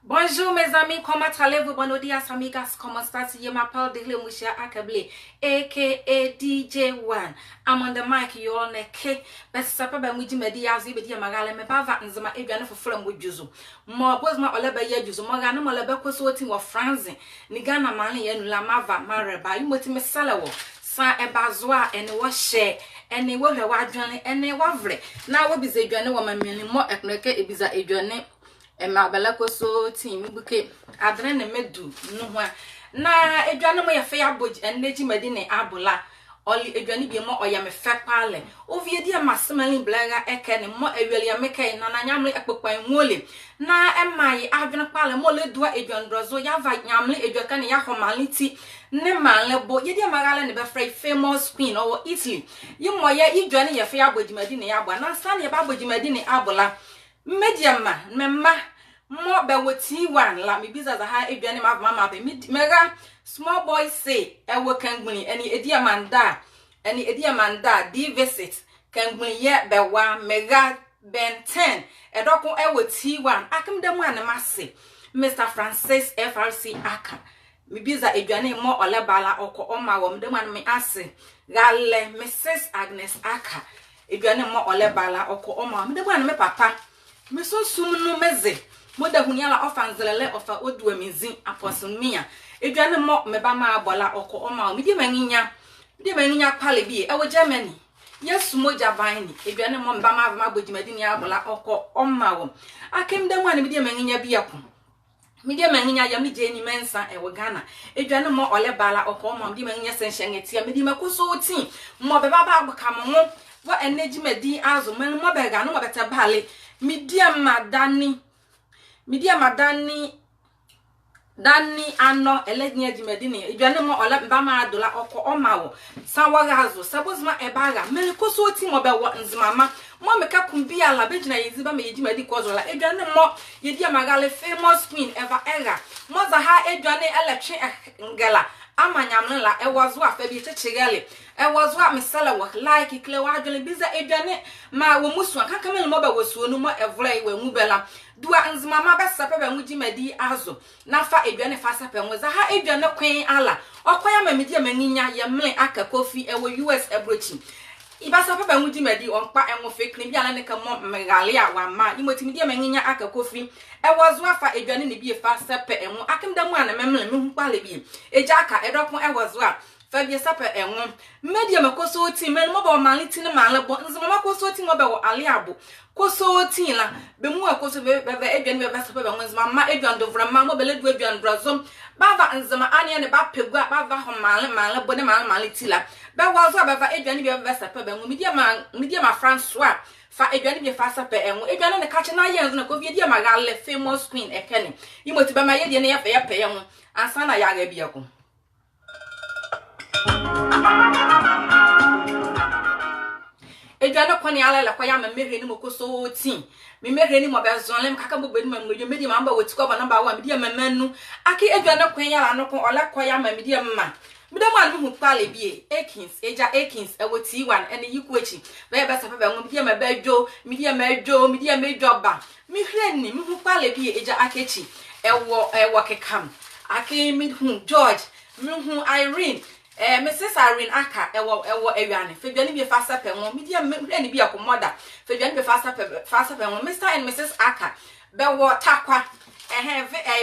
Bonjour mes amis, comment allez-vous? Buenos días amigas, comment estás? Je m'appelle Dile Mouchia Akablé, aka DJ One. I'm on the mic, you all neke. Bɛsɛpɛ Bɛ Nwo me di azi be di magale me bava nzema edwane foforo mo djuzo. Mo bozma oleba ye djuzo. Mo ga no mo leba koso oti wo franze. Ni Ghana man ye nu la mava mareba. Yimoti me salewo. San ebazoa ene wo hye ene wo hwe wa adwane ene wo vre. Na wo bize edwane wo mameni mo ekneke ebiza edwane Emma Balakoso team buke adre ne medu no na edwane mo ye fe aboj eneji medine abola oli edwane bi mo oya me fe pale ovie di amasemali blaga eke ne mo aweli ameke na nyamle ekpekpan nwole na emayi adwene pale mo le dua edwane drozo ya va nyamle edwaka ne ya homaliti ne manle bo ye di amagale ne be free famous queen or Italy yimo ye edwane ye fe aboj medine ya abo na san ye ba aboj medine abola Mediama memma mo be woti one la me biza za ha edwane ma mama be mega small boy say e wo kangbuni eni ediamanda di visit kangbuni ye be wa mega ben 10 edoko e woti one akem dem an mase Mr. Francis FRC aka me biza edwane mo olebala oko oma wo dem an me ase gale Mrs. Agnes aka edwane mo olebala oko oma me dem an me papa me so sumnu meze moda hunyala ofanzelele ofa odu amazing apostle mia edwane mo meba ma abola oko oma me di manyinya pale bi e wo Germany yes moja bani edwane mo meba ma abodimadi abola oko oma wo akem dem wan me di manyinya bi yakon me di manyinya ya me je ni mensa e wo Ghana edwane mo olebala oko oma me di manyinya senhyengetia me di makoso oti mo beba ba agbaka mo wo eneji medi azo men mo bega no mo beta bale Media madani ano elegnya jimedini edwane mo ola mba ma adola oko omawo sanwagazo sabozma ebaga melikoso oti mo be wo nzimama mo meka kumbi ala bejina yiziba me yejimedi kozola edwane mo yedi amagale famous queen ever era mo za ha edwane eletwe ngela amanyamla ewazo afabi chechegele ewazo amesala wa like kle wa adwele biza edwane ma wo musu aka mele mo ba wosuo no mo evre we nwubela dua nzimama Bɛsɛpɛ Bɛ Nwo medi azo na fa edwane fa sapɛ nwo za ha edwane kwen ala okwaya mamidi amanyinya ye mle aka kofi ewo US ebrochi Bɛsɛpɛ Bɛ Nwo medi onpa enwo fake ni bi ala ne ka mo megale a wa ma imotimi di amanyinya aka kofi ewazo afa edwane ne bi fa sapɛ enwo akemdamu ana memle mehu pale bi eja aka edokon ewazo a fa Bɛsɛpɛ enwo media makoso oti men mo ba maliti ne male bo nzima makoso oti mo ba wo ale abo koso oti la be mu akoso be edwane Bɛsɛpɛ Bɛ Nwo nzima ma edwane dovra ma mo bele du edwane drazom bava nzima ane ne ba pegua bava ho male bo ne male ti la be wazo bava edwane bi Bɛsɛpɛ Bɛ Nwo media ma François fa edwane bi fa sapɛ enwo edwane ne kache na ye nzo na ko vie ma gale famous queen ekene imoti ba ma ye de ne ya fe ye ho ansa na ya ga bi akọ edwane kwani ala la kwaya ma mehre ni mokoso tin me mehre ni mo be zonlem kaka bo beni ma ngoje medi ma mba wotiko ba number 1 medi ma manu aki edwane kwan ya la no ko ola kwaya ma medi ma midam an hu pale bie Akins e woti wan ene yikuachi be Bɛsɛpɛ Bɛ Nwo medi ma badwo medi ma edwo ba mi hre ni mi hu pale bie eja akechi ewo kekam aki mi hu George mi hu Irene Mrs. Irene aka ewo ewiane fedwane bi fa sapɛ nwo medi ma hre bi akomoda fedwane bi fa sapɛ nwo Mr. and Mrs. aka be wo takwa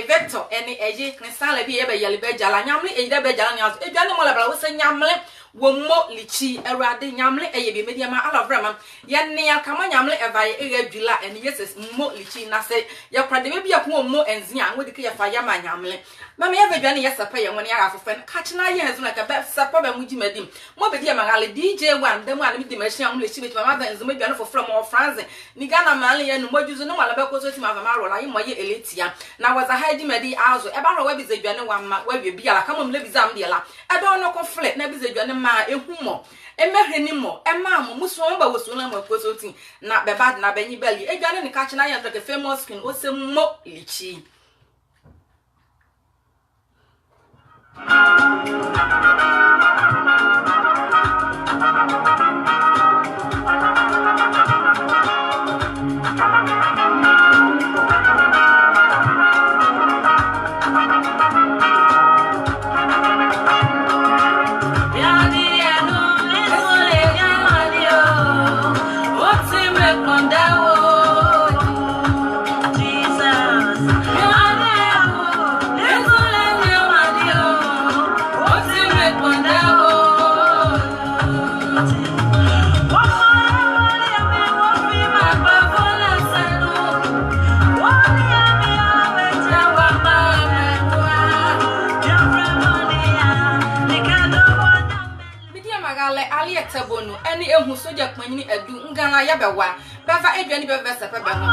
Victor eni eji kristal bi ye be yele be jala nyamle ejide be jala nyazo edwane mo labra wo se nyamle wo mo lichi erade nyamle eye be media ma alovra mam ye ne akama nyamle eva ye egadwila eni yeses mo lichi na se ye kwade be bia ko mo enzia ngodi ke ye fa ya ma nyamle mama ye vedwane ye sapɛ ye woni ya afofen kachina ye enzo na ka Bɛsɛpɛ Bɛ Nwo medim mo be dia magale DJ One dem an bi machine am lichi be mama da enzo me dwane fo from o France ni Ghana male ye no mojuzo no wala be ko so ti ma ma ro la ye mo ye eletia na waza ha di medi azo e ba ro wa bize dwane wa ma wa wie bia la kama mle biza am de la e do no konfle na bize dwane ma ehumo emehre ni mo e ma mo muso ba woso na mo koso tin na be bad na benyi bali e dwane ni ka chi na ya the famous skin o se mo lichi Bonu, any who soldier queen a do Ngana Yabawa, Bava Adrian Bɛsɛpɛ Bɛ Nwo.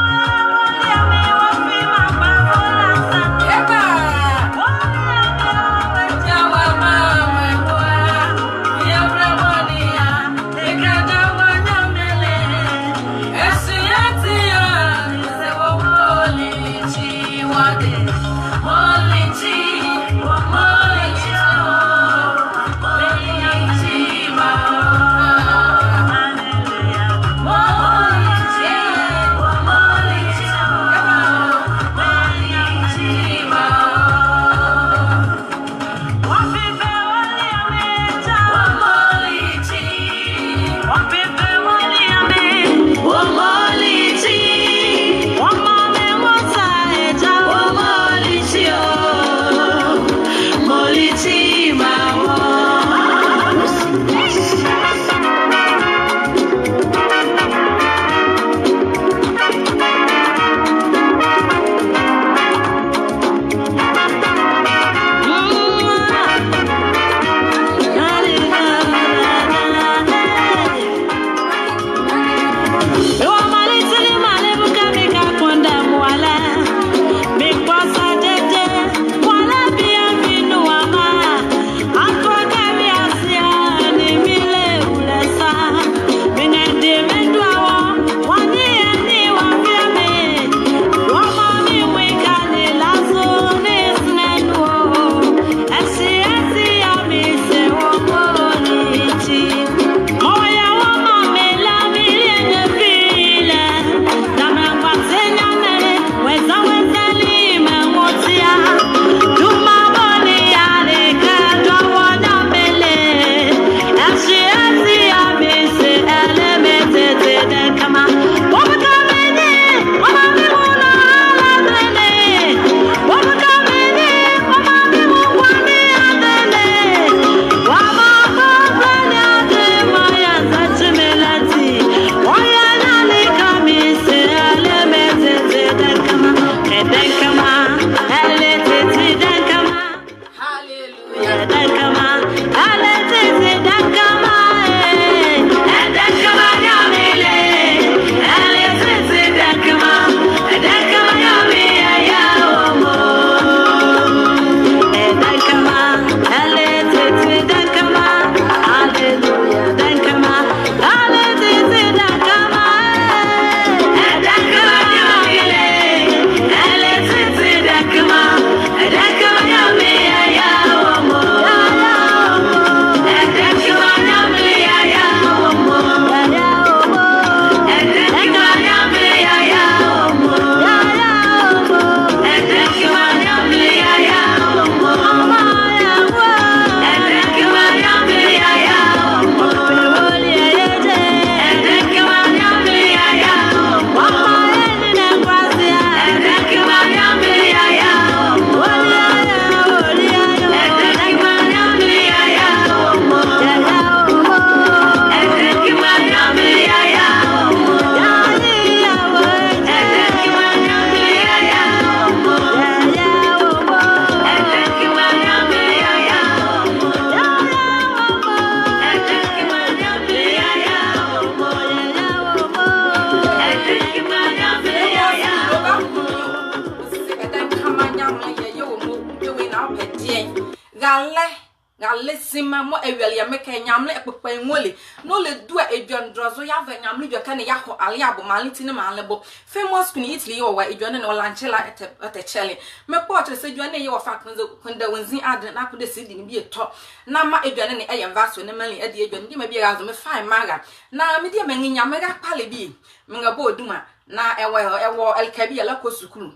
Gale sima mo ewele ya meka nyamle ekpepe nwole no le dua edwandrozo ya va nyamle dwa kan ya ho ale abo maliti ne malebo famous queen Italy yo wa edwane no lanchela etechele me portrait se dwane ye wo fa kunda wonzin ad na ko de sidi ni bi eto na ma edwane ne eye vaso ne mali ade edwane di ma bi gazo me fine maga na me di ma nyame ga pale bi me nga bo duma na ewo elkabi la ko sukuru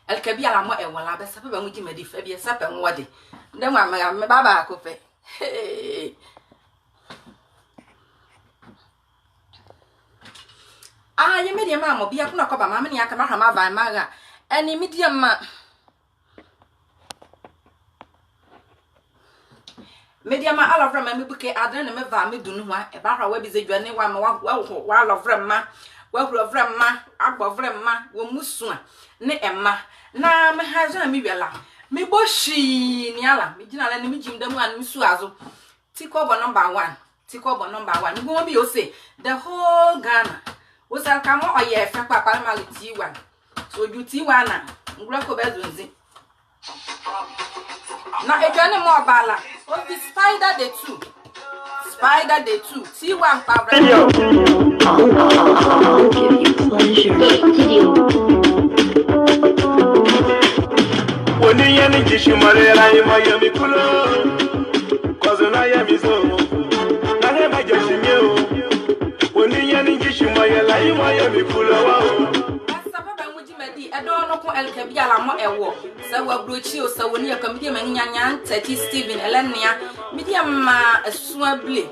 elkabi ala mo ewola Bɛsɛpɛ Bɛ Nwo di madi fa Bɛsɛpɛ Nwo de ndem wa me baba ko pe ye medium ma mo bia kuna ko ba ma me ni aka ma hama van maga eni medium ma ala fra ma me buke adre na me va me dunu ho e ba hwa wa bi ze dwane wa ma wa love fra ma wa huro fra ma agbo fra ma wo musu a ne emma na me ha zo na me wiala me boshi ni ala me gina la ni me jim damu an mi su azo ti ko bo number 1 Tikobo number 1. Go be say the whole Ghana. Was I come or ye Fapa Palma T1. So you T1 Groko Bezunzi. Now a journey more bala. What the spider the 2? Spider the 2. T1 Pabra. When you yanni Jishimare, I am Miami Kulo. Cause I am his own. I never just knew. When you yanni Jishimare, I am Miami Kulo. I don't know El Cabia more a walk. So what Bruchio, so when you come here, Manyan, Tati Stephen, Elenia, medium a swably.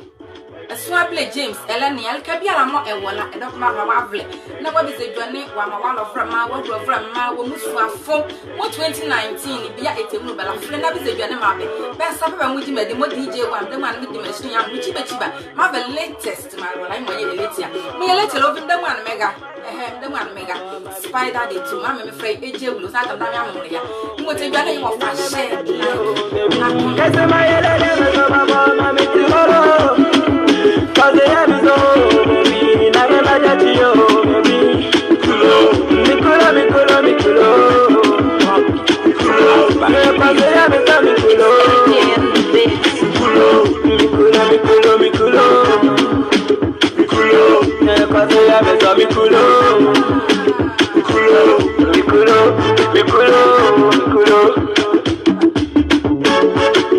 A swably James, Elenia, El Cabia more a walla, and of Maravle. Nobody is a journey, one of Rama, one of Rama, one Musua 4, 2019, be a Mubala, friend of the journey Marby. Bɛsɛpɛ Bɛ Nwo the more DJ one, the one with the machine, and which my latest, my line, my later. Me a little over the one mega. The one mega spider the 2. I'm afraid AJ will not have done. What a journey of my share.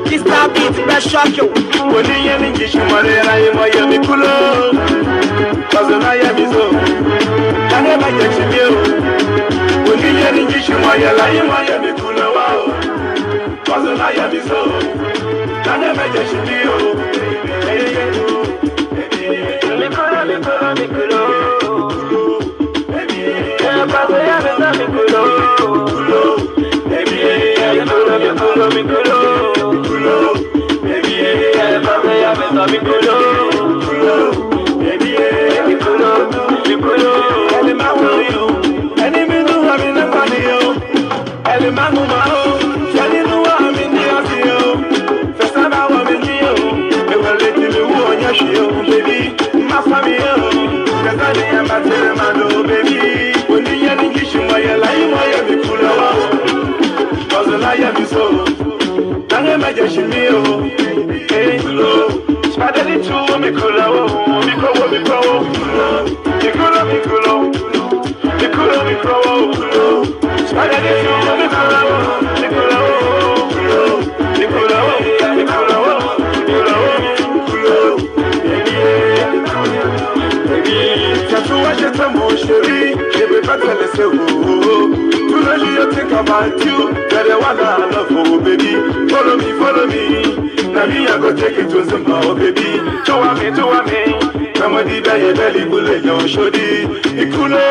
This time beats that shock you. When you yanni Jishimare, I am Miami Kulo. Cause I am his own. I never get you. When you yanni Jishimare, I am Miami Kulo. Cause I am his own. I never get you. Think about you, that I wanna love you, baby. Follow me. Now me, I go take it to Zimbabwe, baby. Show me. Come on, the belly bullet, yo, show the Mikulo.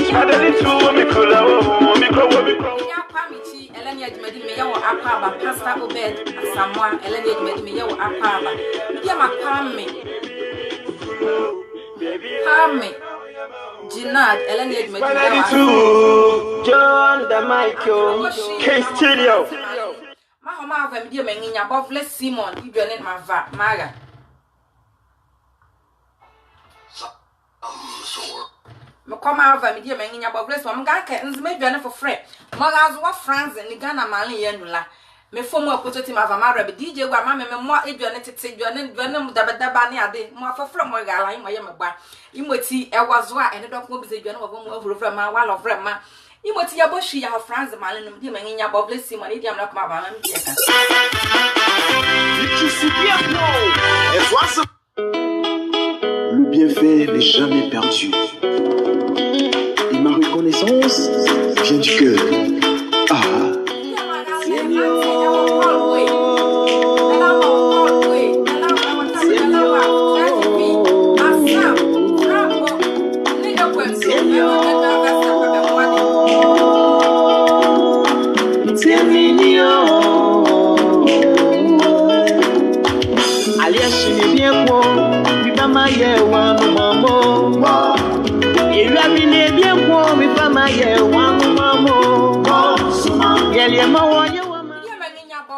Spaghetti to Mikulo. Elenia Jimedi me yawo akaba Pastor Obed Samoa Elenia Jimedi me yawo akaba media makame Pame Jinad Elenia Jimedi to John the Michael K Studio ma homa ava media menginya Bovle Simon idwane mava maga me come over media menginya Bovle so mga ka nzime idwane for free magazo wa France ni Ghana mali yenula me fomu akoto ti mava mara be DJ gwa ma me mo idwane tete idwane mu dabadaba ne ade mo afofra mo gala mo ye megba imoti ewazo a ene dokko bi se idwane wo mo afofra ma wa lofra ma imoti ya boshi ya France mali no media menginya Bovle Simon idia mla kuma ba ma media ka Le bienfait n'est jamais perdu. Et ma reconnaissance vient du cœur. Ah.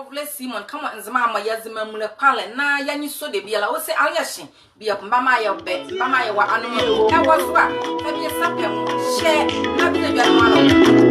Mavle Simon, come on, Zama, Yazima Mulapale, na Yanni so de Biela, or say Aliashin, be up Mamma bet, Mamma wa animal. That was what, maybe a sapem, share, not the German.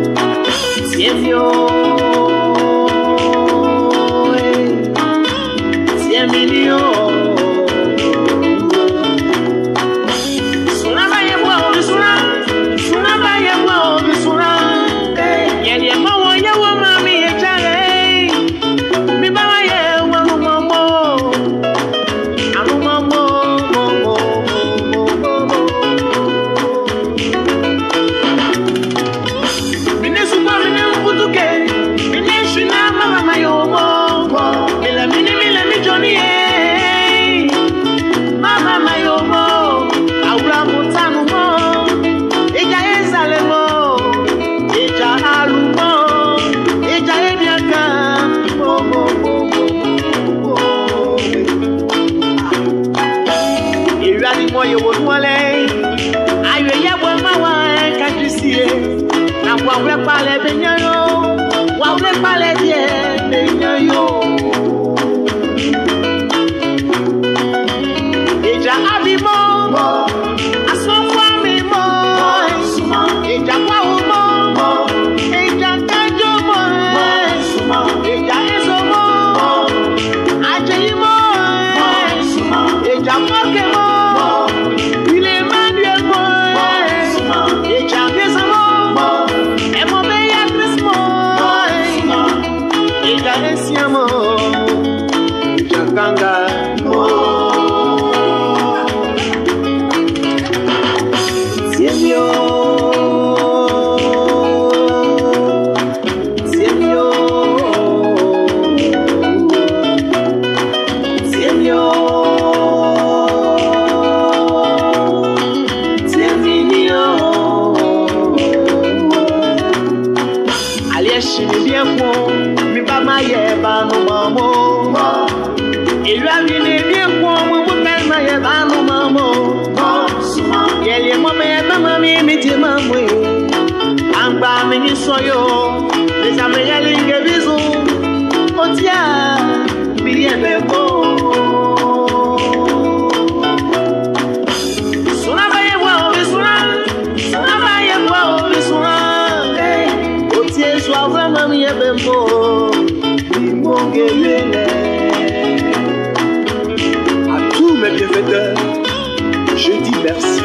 Je dis merci.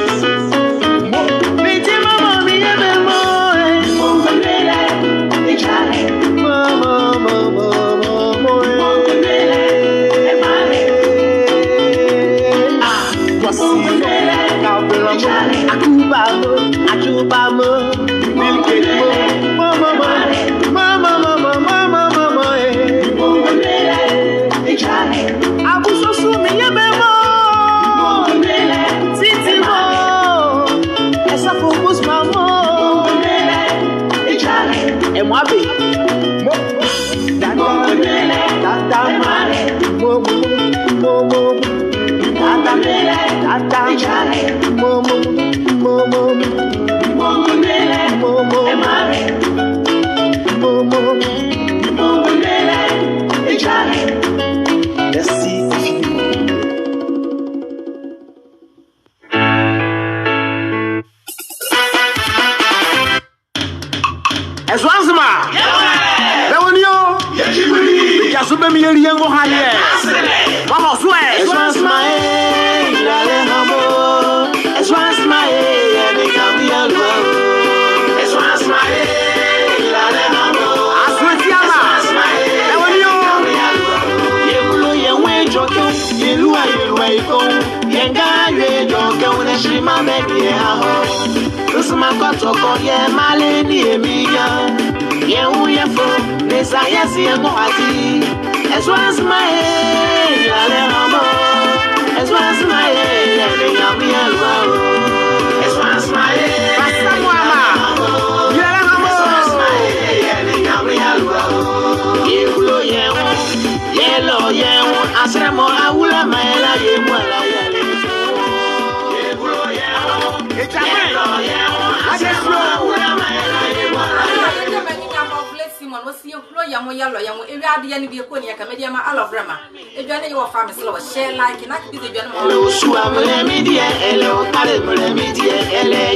mo yellow yam e wi ade ne bi ko ne ka media ma alovrema edwane ye wo fa me slow share like na ki edwane mo Hello, Sua, media, hello, Kale, media, LA,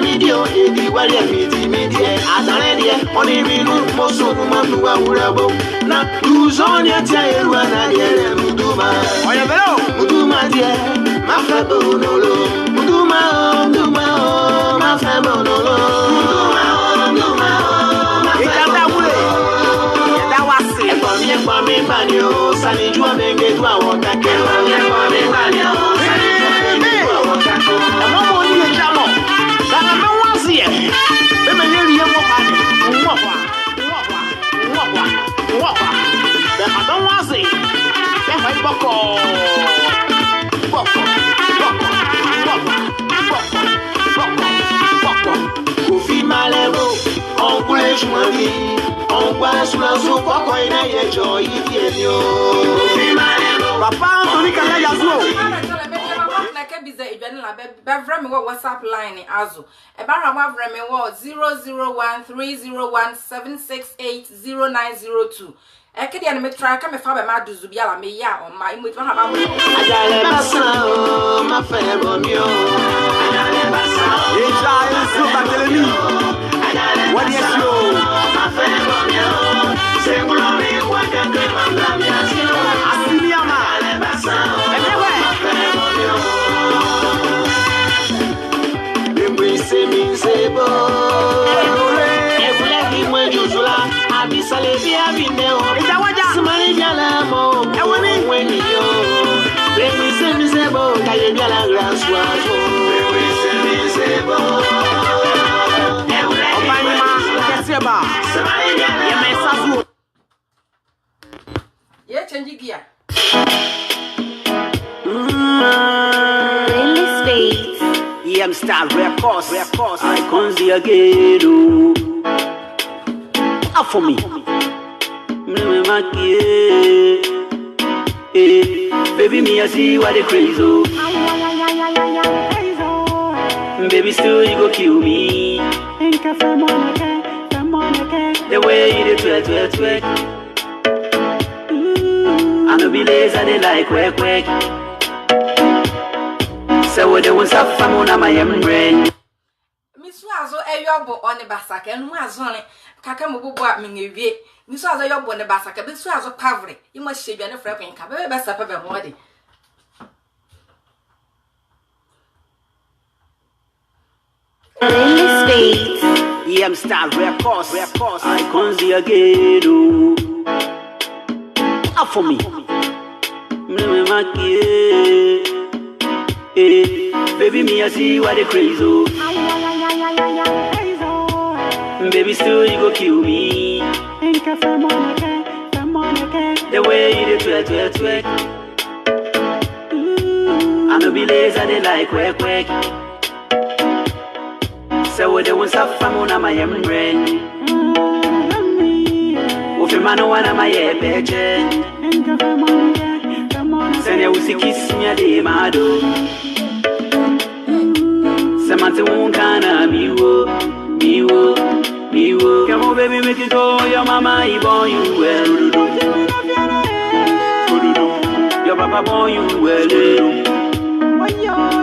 media, Edi, Wale, media, Azania, only Minu, Moso, Mamua, Urabo, not Luzonia, Tairwana, Muduma, Muduma, dear, Mafabo, Nolo, Muduma, Mafabo, Nolo, Mami banyo, sani jua menge dua wakake. Mami banyo, sani jua menge dua wakake. Mama ni ejamo, sana me wansi e. Be me yeli ye mo pani. Nwa. Be adon wansi. Be fa iboko. Boko. Kofi malebo, on kule jumani. On passe sous la soupe, quoi il y a joy, il y a Papa, Anthony Kalayazo. WhatsApp line azo. Ebara wa vreme wo 0013017680902. Ekedi ya me try ka me fa be ma duzu bia la me ya on ma imu ha ba mo. Ajale basa o ma fe bo mi o. Ajale basa o. Eja isu batelemi. What is you? Ma fe bo mi o. Seguro mi kwa ka ke ma bla mi asio. Asilia ma. Ajale basa o. Ma fe bo mi o. Lembre se mi se bo. Evule ki mwe juzula. Abisale bi abineo. Somebody jala mo, when you bring me some sebo, I jala grass was bring me some sebo. Somebody jala, Ye change gear. I'm star records, I can't see again. Up for me. Baby, me I see what the crazy. Baby, still you go kill me. The way you do twerk. I know be lazy, they like work. So what they want to find on my brain. Miss Wazo, a yobo on the basaka, and was on it. Kakamubu bought me a vie. Miss Wazo, yobo on the basaka, but Swazo Pavri. You must shave your frapping cup. Bɛsɛpɛ Bɛ Nwo. I'm star records, I can't see again. Up for me. Baby, me I see what the crazy. Baby, still you go kill me. The way you do twerk. I know be lazy, they like work. So what they want to find on my brain. If you man one of my paycheck, send you to kiss me a day, my do. Samantha won't can me wo. Come on, baby, make it go. Your mama, he born you well. Your papa born you well. I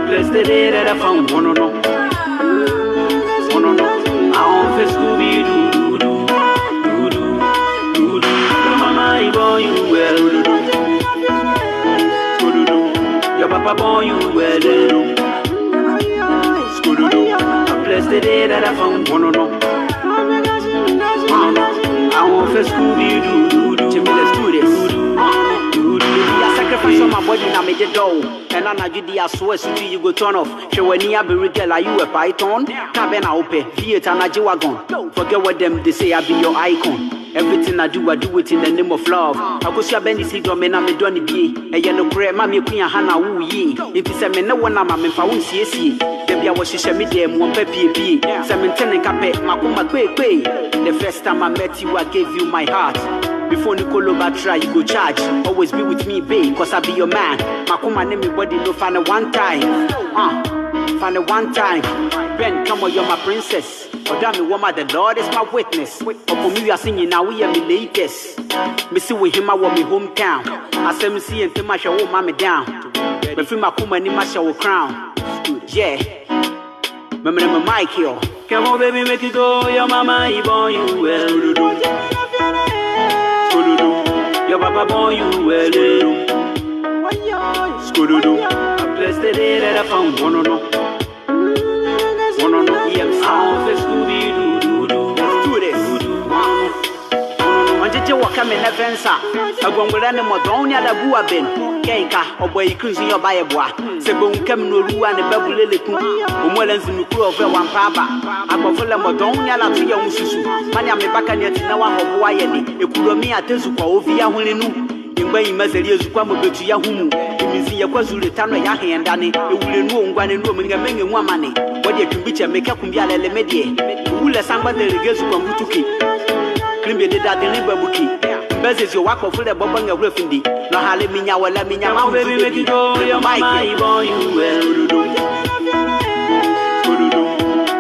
bless the day that I found one no. I want to Scooby Doo. Your mama, he born you well. Your papa born you well. I bless the day that I found one no. I want to Scooby Doo. Let's do this. I sacrifice on my body now, make it dough. And I do the swear to you go turn off. Show when you be girl, are you a python? Cabana open, theater and a jiwagon. Forget what them they say, I be your icon. Everything I do it in the name of love. I go see a bendy seed or men, I'm a donny bee. A yellow prayer, mammy, queen, Hannah, woo ye. If it's a man, no one, I'm a man for one CSC. Baby, I was she me them one peppy. Cementin and capet, Makuma quick. The first time I met you, I gave you my heart. Before Nicolo Batra, you go charge. Always be with me, babe, cause I be your man. Makuma name me body, no find a one time. Find a one time. Ben, come on, you're my princess. Or damn me, woman, the Lord is my witness. Upon me, you are singing now, we are me latest. Me see with him, I want me hometown. I say me see and my show, mommy down. But free my kuma and my show crown. Yeah. Remember my mic here. Come on, baby, make it go. Your mama, he born you well. Your papa born you well. I bless the day that I found one on one. EM sound for Scooby-Doo. Let's do this. Wanjije wakame na fensa. Agwongwera ne modon ya da bua ben. Kenka oboy kunzi yo baye boa. Sebe unkam no ruwa ne babulele ku. Omola nzinu kuro ofe wampaba. Agbofole modon ya la tu ya mususu. Mani amebaka ne tina wa hoboa ye ni. Ekuro mi atezu kwa ovi ya huninu. Ngba yimazeli ezukwa mobetu ya humu. Imizi ya kwa zule tano ya hendane. Ewule nuo ngwane nuo mninga menge mwamane. Wadi kumbicha meka kumbia lele medie. Ule sangba delegezu kwa mbutuki. Krimbe de da deliver buki. Bezes yo wako fule bobanga refindi. No hale minya wala minya ma baby make it go. Your mama he born you well.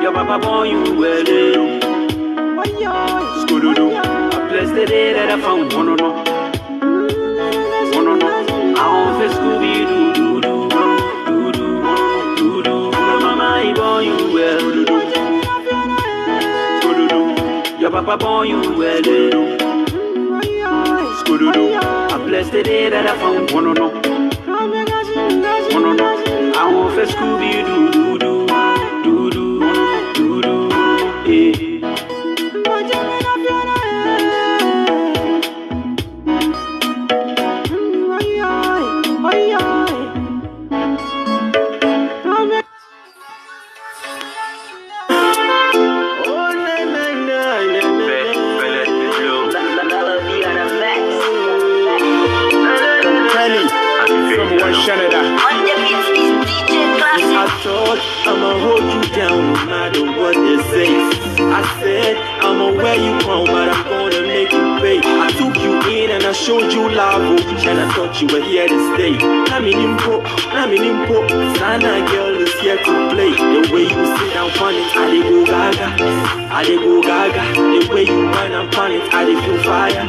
Your papa born you well. I bless the day that I found one no. I want for Scooby-Doo. Your mama he born you well. Your papa born you well. I bless the day that I found one no. I want for Scooby-Doo. I'ma hold you down no matter what they say. I said I'ma wear you on, but I'm gonna make you pay. I took you in and I showed you love, and I thought you were here to stay. Naminimpo, Sana girl is here to play. The way you sit down on it, I dey go gaga. The way you run up on it, I dey feel fire.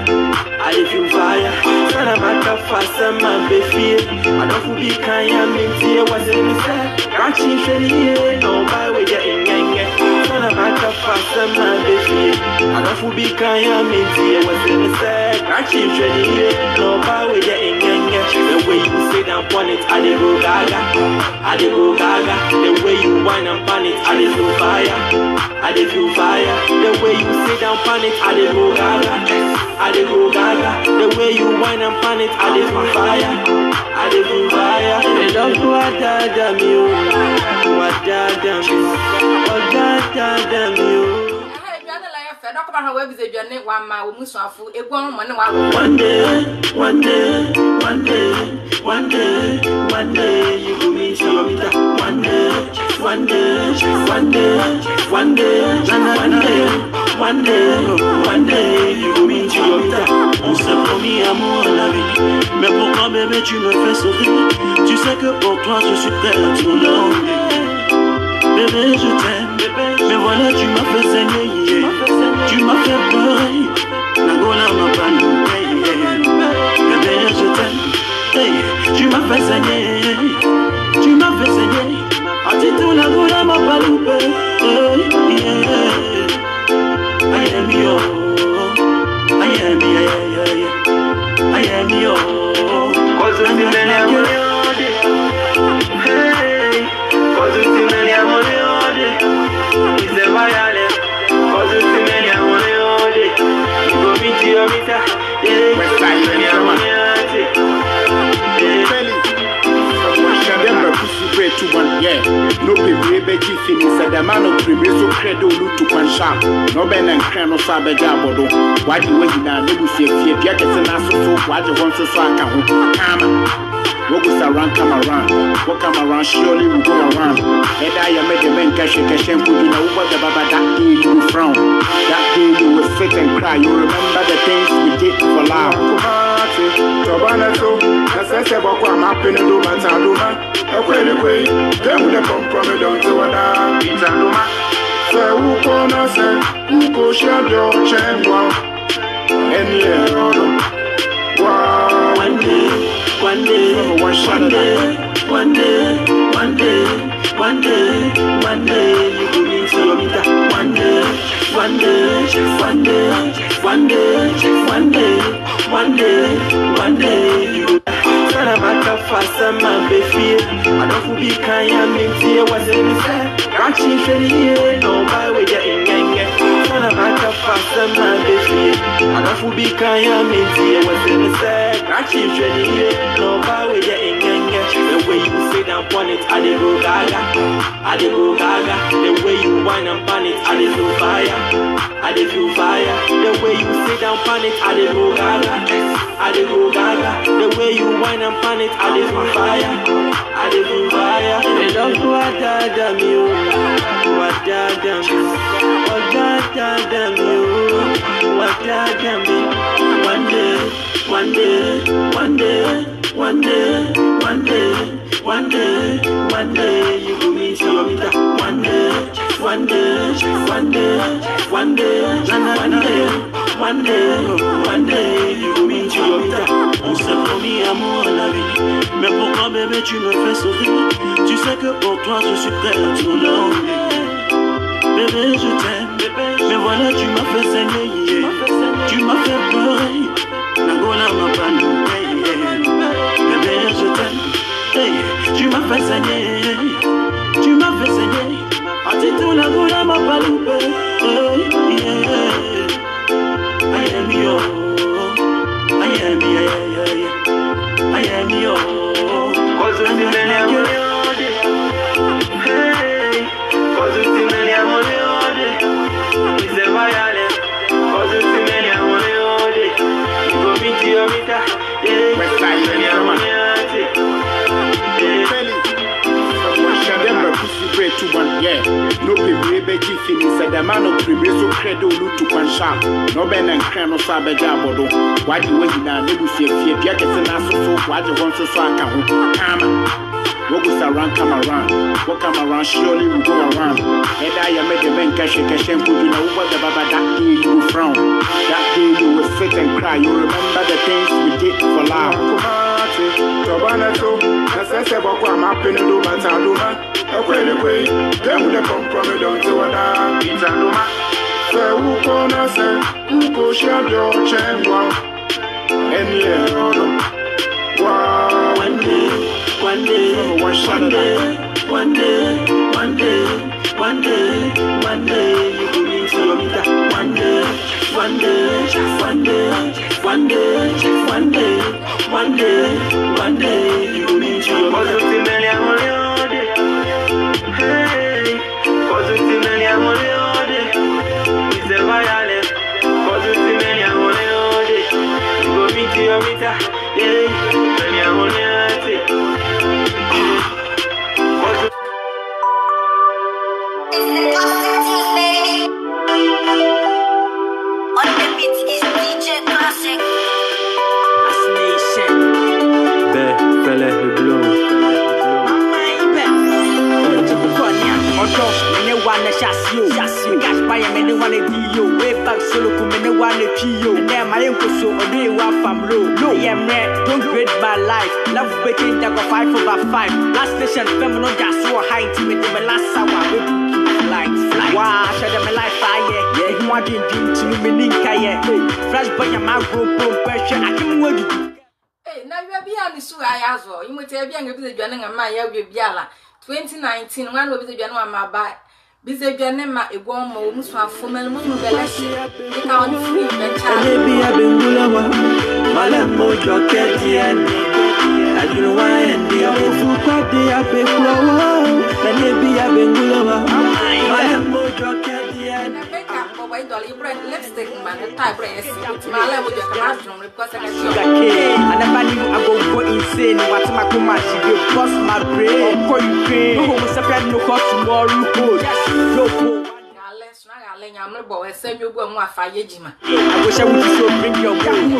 Sana maka fasa man be feel. I don't feel be kaya minti was in me say. Catching shady, no by way ya ingenge. Sana maka fasa man be feel. I don't feel be kaya minti was in me say. Catching shady, no by way ya ingenge. The way you sit down on it, I dey go gaga. The way you whine up on it, I dey feel fire. The way you sit down on it, I dey go gaga. The way you whine and pan it, I dey feel fire. They don't go a dada me, One day, you go meet your meter. One day, you go meet your meter. On s'est promis amour la vie, mais pourquoi bébé tu me fais sourire? Tu sais que pour toi je suis prêt à tout donner. Bébé je t'aime, mais voilà tu m'as fait saigner, tu m'as fait pleurer. Nagola m'a pas nous payer. Bébé je t'aime, hey, tu m'as fait saigner. Atito Nagola m'a pas loupé. I am yours. Cause it's in the hey, cause it's in the it's a violence. Cause it's in the you go meet your meter. No baby, finish the man of previous so credo to one sharp. No ben and crano sabe jabado. Why do we now never see if you get an answer so why you want to swag? What goes around, come around. What come around, surely will go around. And I am made a man cash and put you know what the baba that day you frown. That day you will sit and cry. You remember the things we did for love. Tobanato, that's a seboko, I'm up in the Duma Taduma. A pretty way, then with a compromise, don't do what I'm Taduma. So who gonna say, who go share your chamber? And yeah, wow. One day, one day, one day, one day, one day. One day, one day, you go into your meter. One day, one day, one day, one day, one day, one day, one day, you go. Saramaka fasa mabefi. I don't be kaya minti. Was it me say? Catching shady, no by way ya ingenge. Saramaka fasa mabefi. I don't be kaya minti. Was it me say? Catching shady, no by way ya ingenge. The way you sit down on it, I dey go gaga. I dey go gaga. The way you whine and pan it, I dey feel fire. I dey feel fire. The way you sit down on it, I dey go gaga. I dey go gaga. The way you whine and pan it, I dey feel fire. I dey feel fire. They love what damn you, what damn you, what damn you, what damn you. One day, one day, one day, one day, one day. One day, one day, you go meet your meter. One day, one day, one day, one day, one day, one day, one day, you go meet your meter. On s'est promis amour à la vie, mais pourquoi bébé tu me fais sourire? Tu sais que pour toi je suis prêt à tout donner. Bébé je t'aime, mais voilà tu m'as fait saigner, tu m'as fait pleurer. Nagola m'a pas nourri, bébé je t'aime. Hey, tu m'as fait saigner, tu m'as fait saigner. A ti tu la gola m'a pas loupé. Hey, yeah. I am yo, I am yeah. I am yo. Cause it's in the name hey, cause it's in the name it's a violence. Cause it's in the name you go meet your meter. Yeah, no baby, finish the man of previous so credo to one sharp. No ben and crano sabe jabado. Why you wait now? Negotiate here, get an answer so why you want to swag come. What goes around, come around. What come around, surely will go around. And I made the men cash and put you know what the baba that day you will frown. That day you will sit and cry. You remember the things we did for love. Tobanato, accessible, I'm up in the Dumataduma. Anyway, them the compromise don't do what it's a duma. Say, who gonna say, who go share your chamber? And yeah, wow. One day, one day, one day, one day, one day, one day, one day, you go into your meter. One day, one day, one day, one day, one day, one day, one day, you go into your meter. Hey, cause it's in the name of the it's a violence. Cause it's in the name of the you go meet your meter. Yeah, the name of the it's the positive, baby. On the beat is DJ Classic. Nation. Bɛsɛpɛ Bɛ Nwo. Mene wane shasio Gas buy mene wane dio Way back solo ku mene wane trio Mene ma yenko so ode wa fam low I am red, don't grade my life Love waiting that go 5/5 Last station fem no just so high to me the last hour fly Wow, show them my life fire Yeah, you want dream to me ninka yeah Fresh boy my group pressure I can wait Hey, na we bia ni su ayazo You must be an episode dwane ngama ya we bia 2019 one will be the January my buy. Busy Janema, a warm or Musafo, Melmoon, Belashi, the count free and maybe I've been Gulawa, Malamo, Jocketian. I don't know why and the other food party I've been Gulawa, and maybe I've been Gulawa, Malamo, Jocketian. White dolly bread lipstick man, the type of my level of classroom because I go insane. What's my command? You bust my brain. No separate no cost tomorrow. I'm not boy, send you go and fire Jima. I wish I would so bring your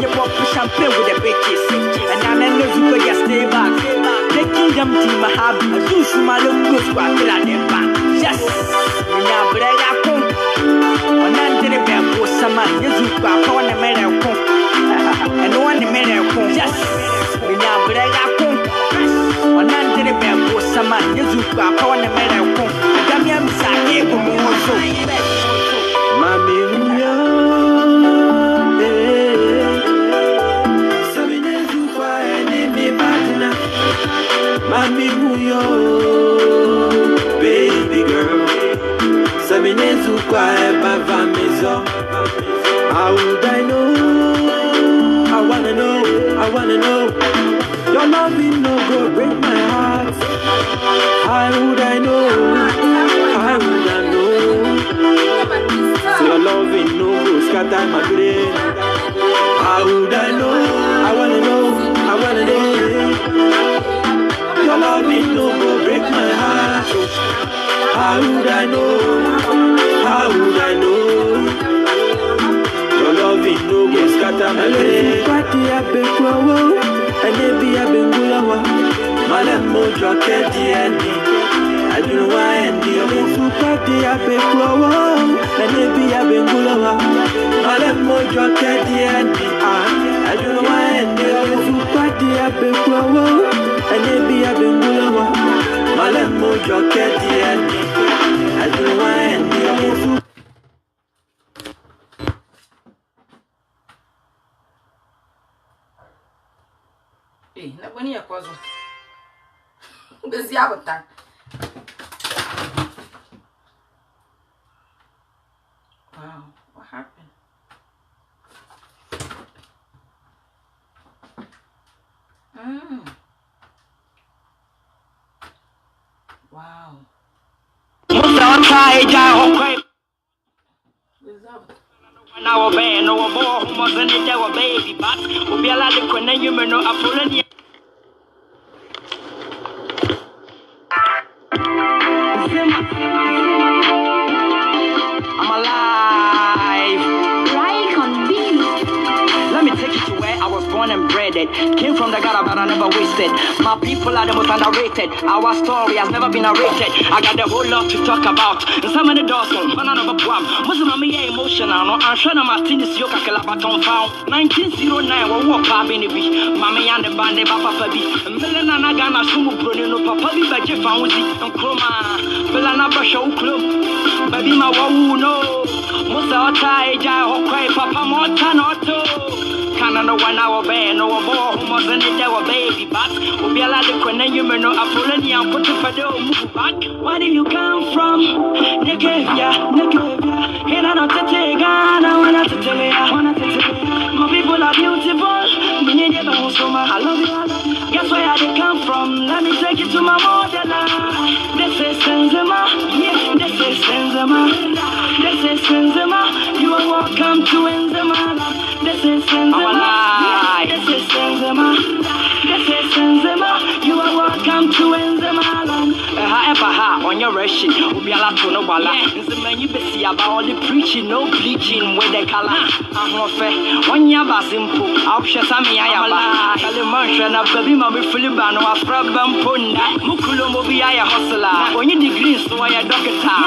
pop champagne with the bitches. And I'm in the super stay back. Taking them to my hobby. I do some my little close to a back. Yes, now, but I go call the man come. Damian Saki go me also. Mami Muyo, Sabine Zufa enemy partner. Mami Muyo, baby girl. Sabine Zufa bava mezo. How would I know? I wanna know. Your loving no go break my heart. How would I know? So your loving no go scatter my brain. How would I know? I wanna know. Your loving no go break my heart. How would I know? Your loving no go scatter my brain. Party abe kwawo, enebi abe ngulawa. Malam mojo kedi endi. I don't know why endi omo su party abe kwawo, enebi abe ngulawa. Malam mojo kedi endi. I don't know why endi omo su party abe kwawo, enebi abe ngulawa. Malam mojo kedi endi. I don't know why endi omo su. Na boni ya kwazo. Bezi abota. Wow, what happened? Wow. Now obey no more who must any day baby but will be allowed to connect you no Apollonia. I'm alive. Right on beat. Let me take you to where I was born and bred. Came from the gutter, but I never wasted. My people are the most underrated. Our story has never been narrated. I got the whole lot to talk about. And some of the doors on one another bomb. Muslim me emotional. No, I'm sure I'm Martinez Yoka Kalabaton found. 1909, we walk up in the beach. Mammy and the band, Papa Fabi. Melana Nagana Sumu Bruno, Papa Biba Fauzi, and Chroma. Belana Basho Club. Baby, my woo no. Musa Taija, Hokai, Papa Montanoto. No one hour band, no more who was in it, there were baby, but will be allowed to connect you, no Apollonia, and put the pedal move back. Where do you come from? Negavia, and I don't take on, I wanna tell you, my people are beautiful, we need you, I love you. Guess where I come from? Let me take you to my motherland. This is Senzema, yeah, this is Senzema, you are welcome to Enzema. This is Senzema, this is Senzema, you are welcome to Enzema. However, on your rushing, we'll be allowed to know Bala. It's the man you see about all the preaching, no bleaching with the color. I'm not fair. One year simple, I'll share some Yayaba. Kalimantan, a baby, my Philibano, a problem punda. Mukulo Mobia hustler. When you degrees, so I a doctor.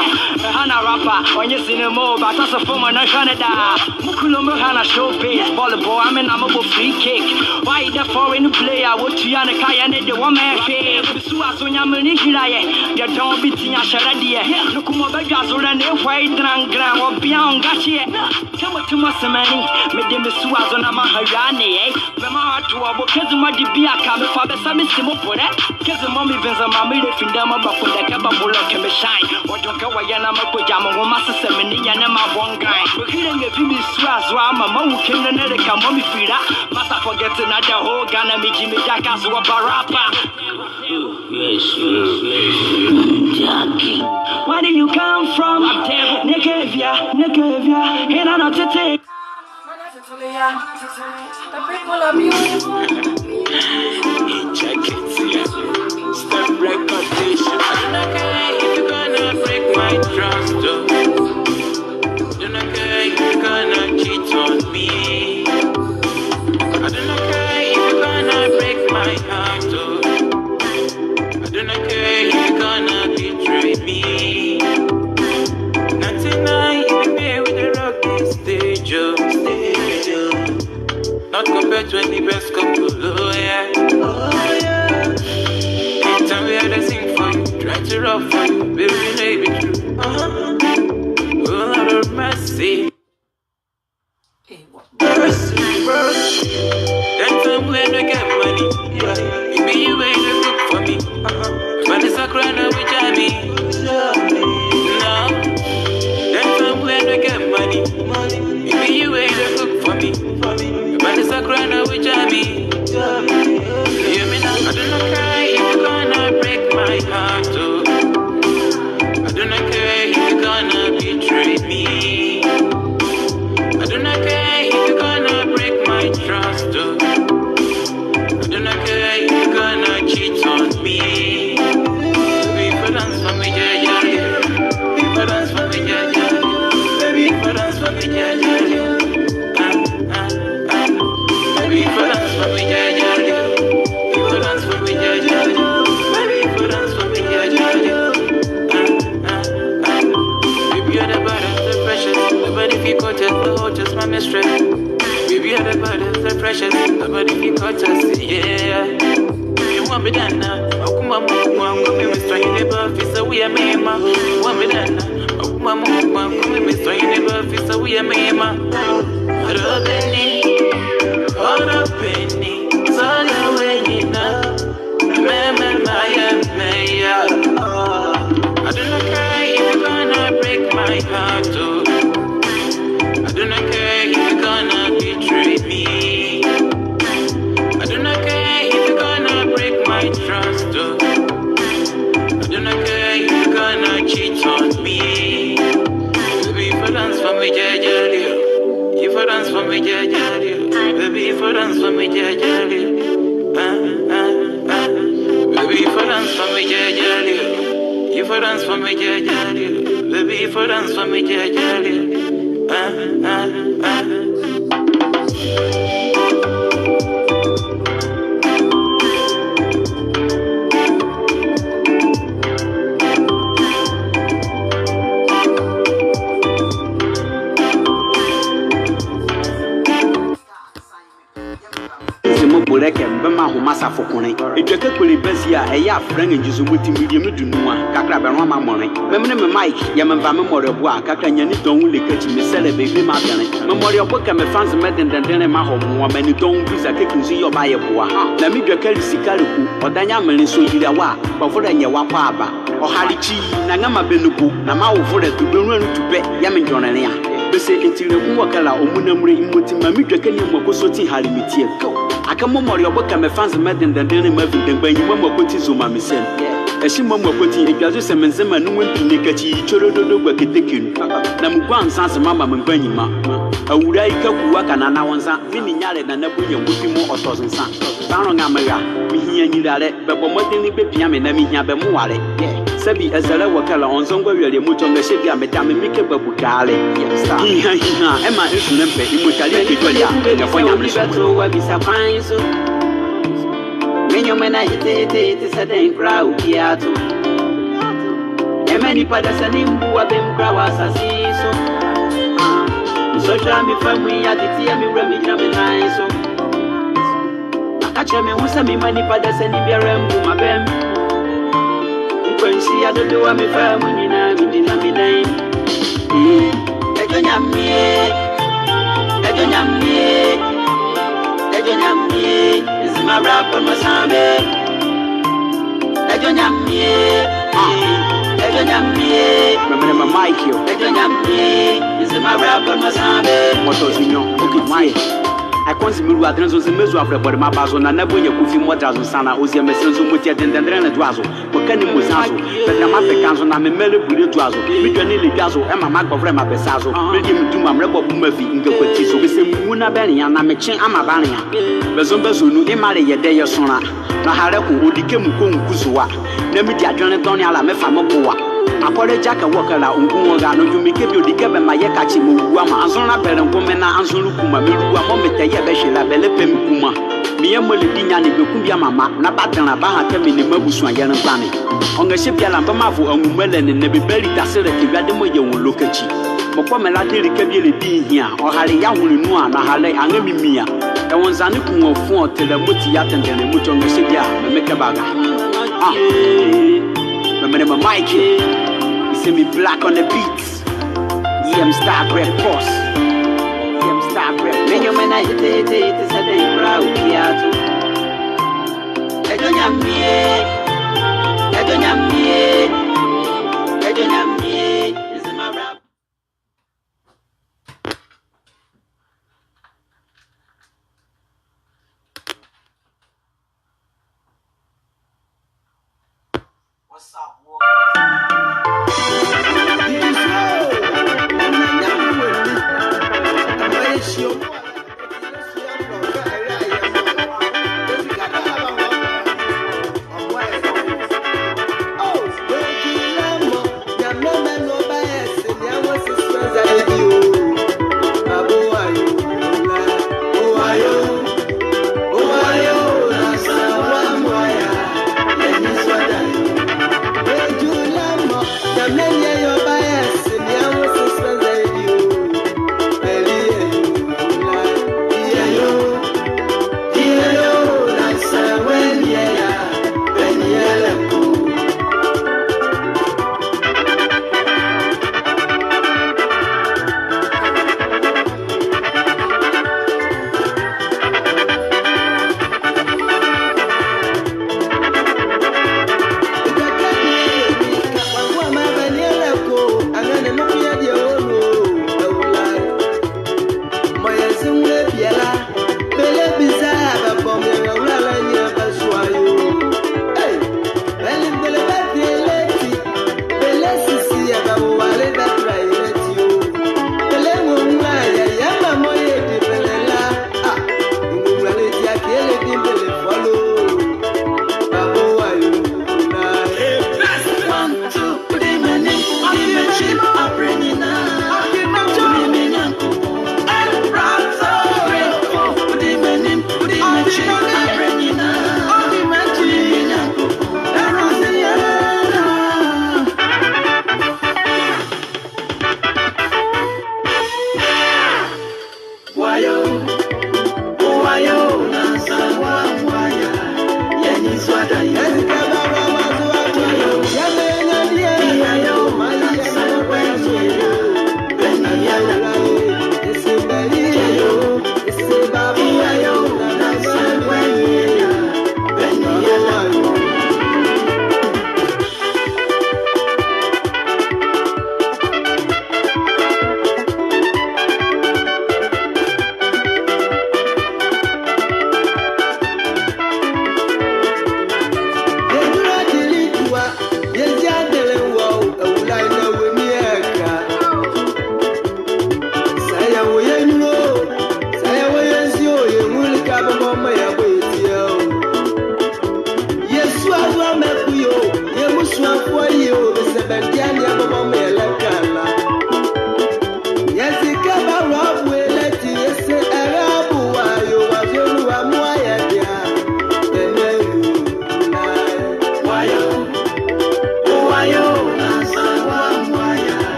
Hana rapper, when you see no more, but that's a former Canada. Mukulo Mohana show base, volleyball, I'm a free kick. Why the foreign player, what you and a Kaya, the woman, you don't be Tia Sharadia. Look more beggars or an white grand or beyond Gachi. Come to Massamani, made them Suaz on a Maharani, eh? The Mahatu, Kazuma di Biaka, the father Samissimo for that. Kazumami Venzamami, the Findama, but for the Kababula can be shine. Or don't go Wayana Mapojama, Massa Semini, and Emma one guy. We're hearing a few Suaz, Rama, Mo came the Nedeka, Mommy Frida. Massa forgets another whole Ghana, Jimmy Jackas, or Barapa. Yes. Where do you come from? Negavia, and I know to take. The people are beautiful. Check it, step reputation. I don't care if you're gonna break my trust. Don't care if you're gonna cheat on me. I don't care if you're gonna break my heart. I don't care if you're gonna betray me. Not tonight, you be with the rock this stage. Not compared to any best couple, oh yeah. Can't tell me how to sing for you. Try to it rough for you, baby, you know it be true. Oh, Lord of mercy. Mercy. That time when I get money, maybe you ain't look for me. But it's a crown of which I mean. No. That time when I get money, maybe you ain't look for me. But it's a crown of which I mean. Hear me now, I do not care if you're gonna break my heart, oh. I do not care if you're gonna betray me. I do not care if you're gonna break my trust, oh. I do not care if you're gonna cheat on me. Baby, for dance for me, yeah, yeah, yeah. Baby, for dance for me, yeah, yeah, yeah. Baby, for dance for me, yeah, yeah, yeah. Baby, for dance for me, yeah, yeah, yeah. Baby, for dance for me, yeah, yeah, yeah. Baby, for dance for me, yeah, yeah, yeah. Baby, you're the baddest, the precious, the body if you got us, the hottest, my mistress. Baby, you're the baddest, the precious, the body if you got us, yeah. You want me done now? Oh, come on, Mr. Universe, so we are me, ma. You want me done now? Oh, come on, Mr. Universe, so we are me, ma. Hold up, penny, it's all the way you know. I do not care if you're gonna break my heart, oh. I do not care if you're gonna betray me. I do not care if you're gonna break my trust, oh. I do not care if you're gonna cheat on me. Baby, if you dance for me, yeah, yeah, yeah. If you dance for me, yeah, yeah, yeah. Baby, if you dance for me, yeah, yeah, yeah. Baby, if you dance for me, yeah, yeah, yeah. If you dance for me, yeah, yeah, yeah. Baby, if you dance for me, yeah, yeah, yeah. Bema ho masa fokone edwaka kweli basia eya afran ngizo muti medium dunua kakra be no ma mone memne me mic ya memba memory bo a kakra nyani don le kachi me celebrate be ma bene memory bo ka me fans me dendenden ma ho mo mani don visa kekinzi yo ba ye bo a na me dwaka risika leku odanya mene so yira wa ba fo da nye wa pa aba o halichi na ngama benugo na ma wo fo da tubenu tube ya me njonane ya bese entireku wakala omunamure imoti ma me dwaka ni mo kosoti halimitie aka memory oboka me fans me dendenden ma viden banyi mo koti zoma me sem eshi mo koti edwazo semenzema nu mpine kachi chorododo gwa ketekenu na mugwa nsanse mama me banyi ma awura ikaku aka na wonza mini nyare na nabunya mufi mo otozunsa bano ngamaya mihia nyirare bebo modeni be pia me na mihia be mo ware sabi azala wakala onzongwa wiale mutonga shebi ametame mike babukale hiha ema esunempe imutali kitwalia ngafanya mlibeto wabisa kwanzo menyo mena itete tisade crowd kiatu emeni pada sanimbu wabemkra wasasiso so jami family ya titia mi remi na me naiso akache me husa mi mani pada sanibia mbu mabem Kwensi ya dodo wa mifamu nina midina midai Ejo nyamie Is my rap on my sambe Ejo nyamie Remember my mic yo Ejo nyamie Is my rap on my sambe Moto zinyo Okay mic I consider you adrenzo zemezu afrebore mabazo na nabonye kufi modrazo sana ozie mesenzo mutia dendendere na dwazo wakani muzazo beta mapekanzo na memele bure dwazo midwane le dwazo e mama gofre mabesazo medi mduma mrebo bumavi ngekwatizo besemu na bene ya na mechen amabane ya bezombezo nu imare yede yesona na hare ku odike mu ko nkuzuwa na medi adwane toni ala mefa mobowa akore jaka wakala unguwa no jumike bi odike be maye kachi mu wa ma anzona bere nkome na anzonu kuma meruwa mo meteye be hwela bele pem kuma miye mole dinya ne beku bia mama na badana ba ha temi ne mabusu aye ne plane onga she bia lamba mavo anwumele ne be beli tasere ke biade mo ye won lokachi mokwa mela deri ke bi le di hia o hare ya hunu nu a na hale angami mia e wonzane ku ofu otele moti ya tendene moto onga she bia me meke baga my Mikey. You see me black on the beats. EM Star Bread Boss. EM Star Bread. When you man I hit it, it's a day proud Kiato. I don't have me. This is my rap. What's up, boy?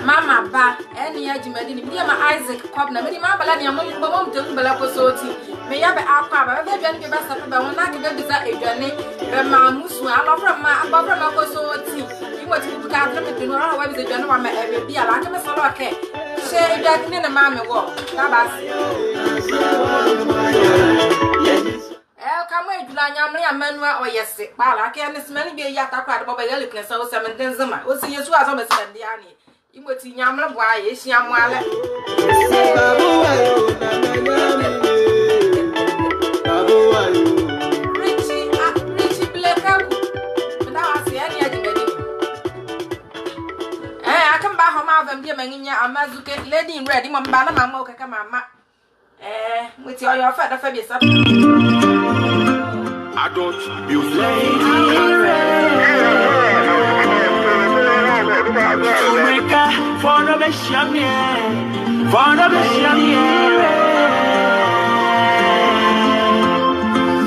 Mama ba eni ya jimadi ni ma Isaac Kobna me di ma bala ni amom te bala ko soti me ya be akwa ba be aduane be Bɛsɛpɛ Bɛ Nwo na ke be bisa aduane be ma musu alofra ma agbofra ma ko soti what you can't let me do. What is the general? I'm a be a like a solo. Okay, say that in the mammy wall. Come away to Yammy and Manuel or yes, but I can't smell be a yata crowd about a likeness. So, some and then Zuma. We'll see you as almost the Annie. You would see Yamla, why is Yamwala? Richie Black. But I see any idea. I come back home and be a man in your Amazuke lady in red. Mom Banama Moka Mama. With your father for yourself. I don't abuse For the best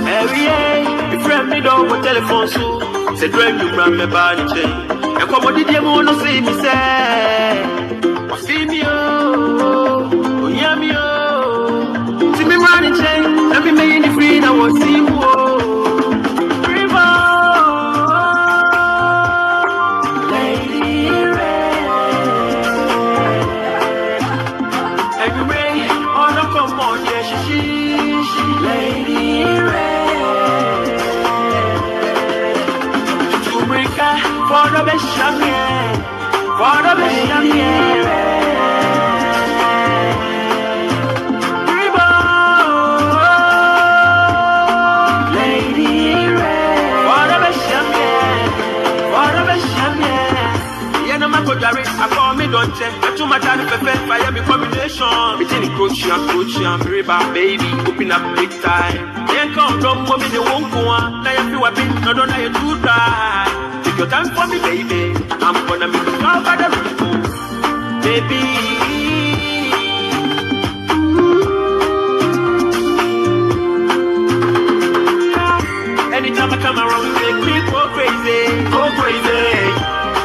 every day, if friend me don't go telephone so say dream you run me body chain. And come on, did you want to see me say? See me oh, yeah me oh. See me running chain, let me make it free. I will see you oh. For the best champion, I call me don't check. I too much and perfect fire me combination. Between coach and river baby, open up big time. Then come from me the won't go on. Now you feel a bit, no don't know you too dry. Take your time for me, baby. I'm gonna make you proud by the roof, baby. Anytime I come around, you make me go crazy, go crazy.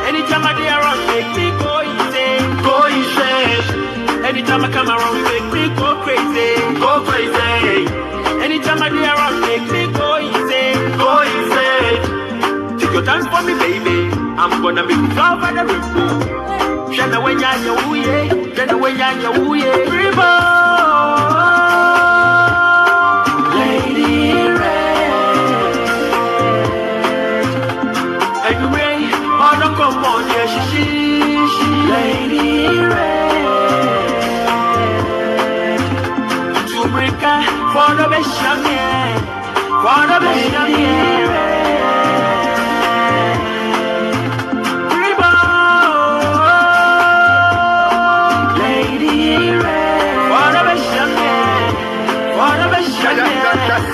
Anytime I get around, make me go insane, go insane. Anytime I come around, you make me go crazy, go crazy. Anytime I get around, make me go insane, go insane. Take your time for me, baby. I'm gonna make you fall by the river. Shana when you're wooye, shana when you're wooye. River, lady red, and you rain. Oh no, come on, yeah, she, lady red. To break her for the best champion, for the best champion.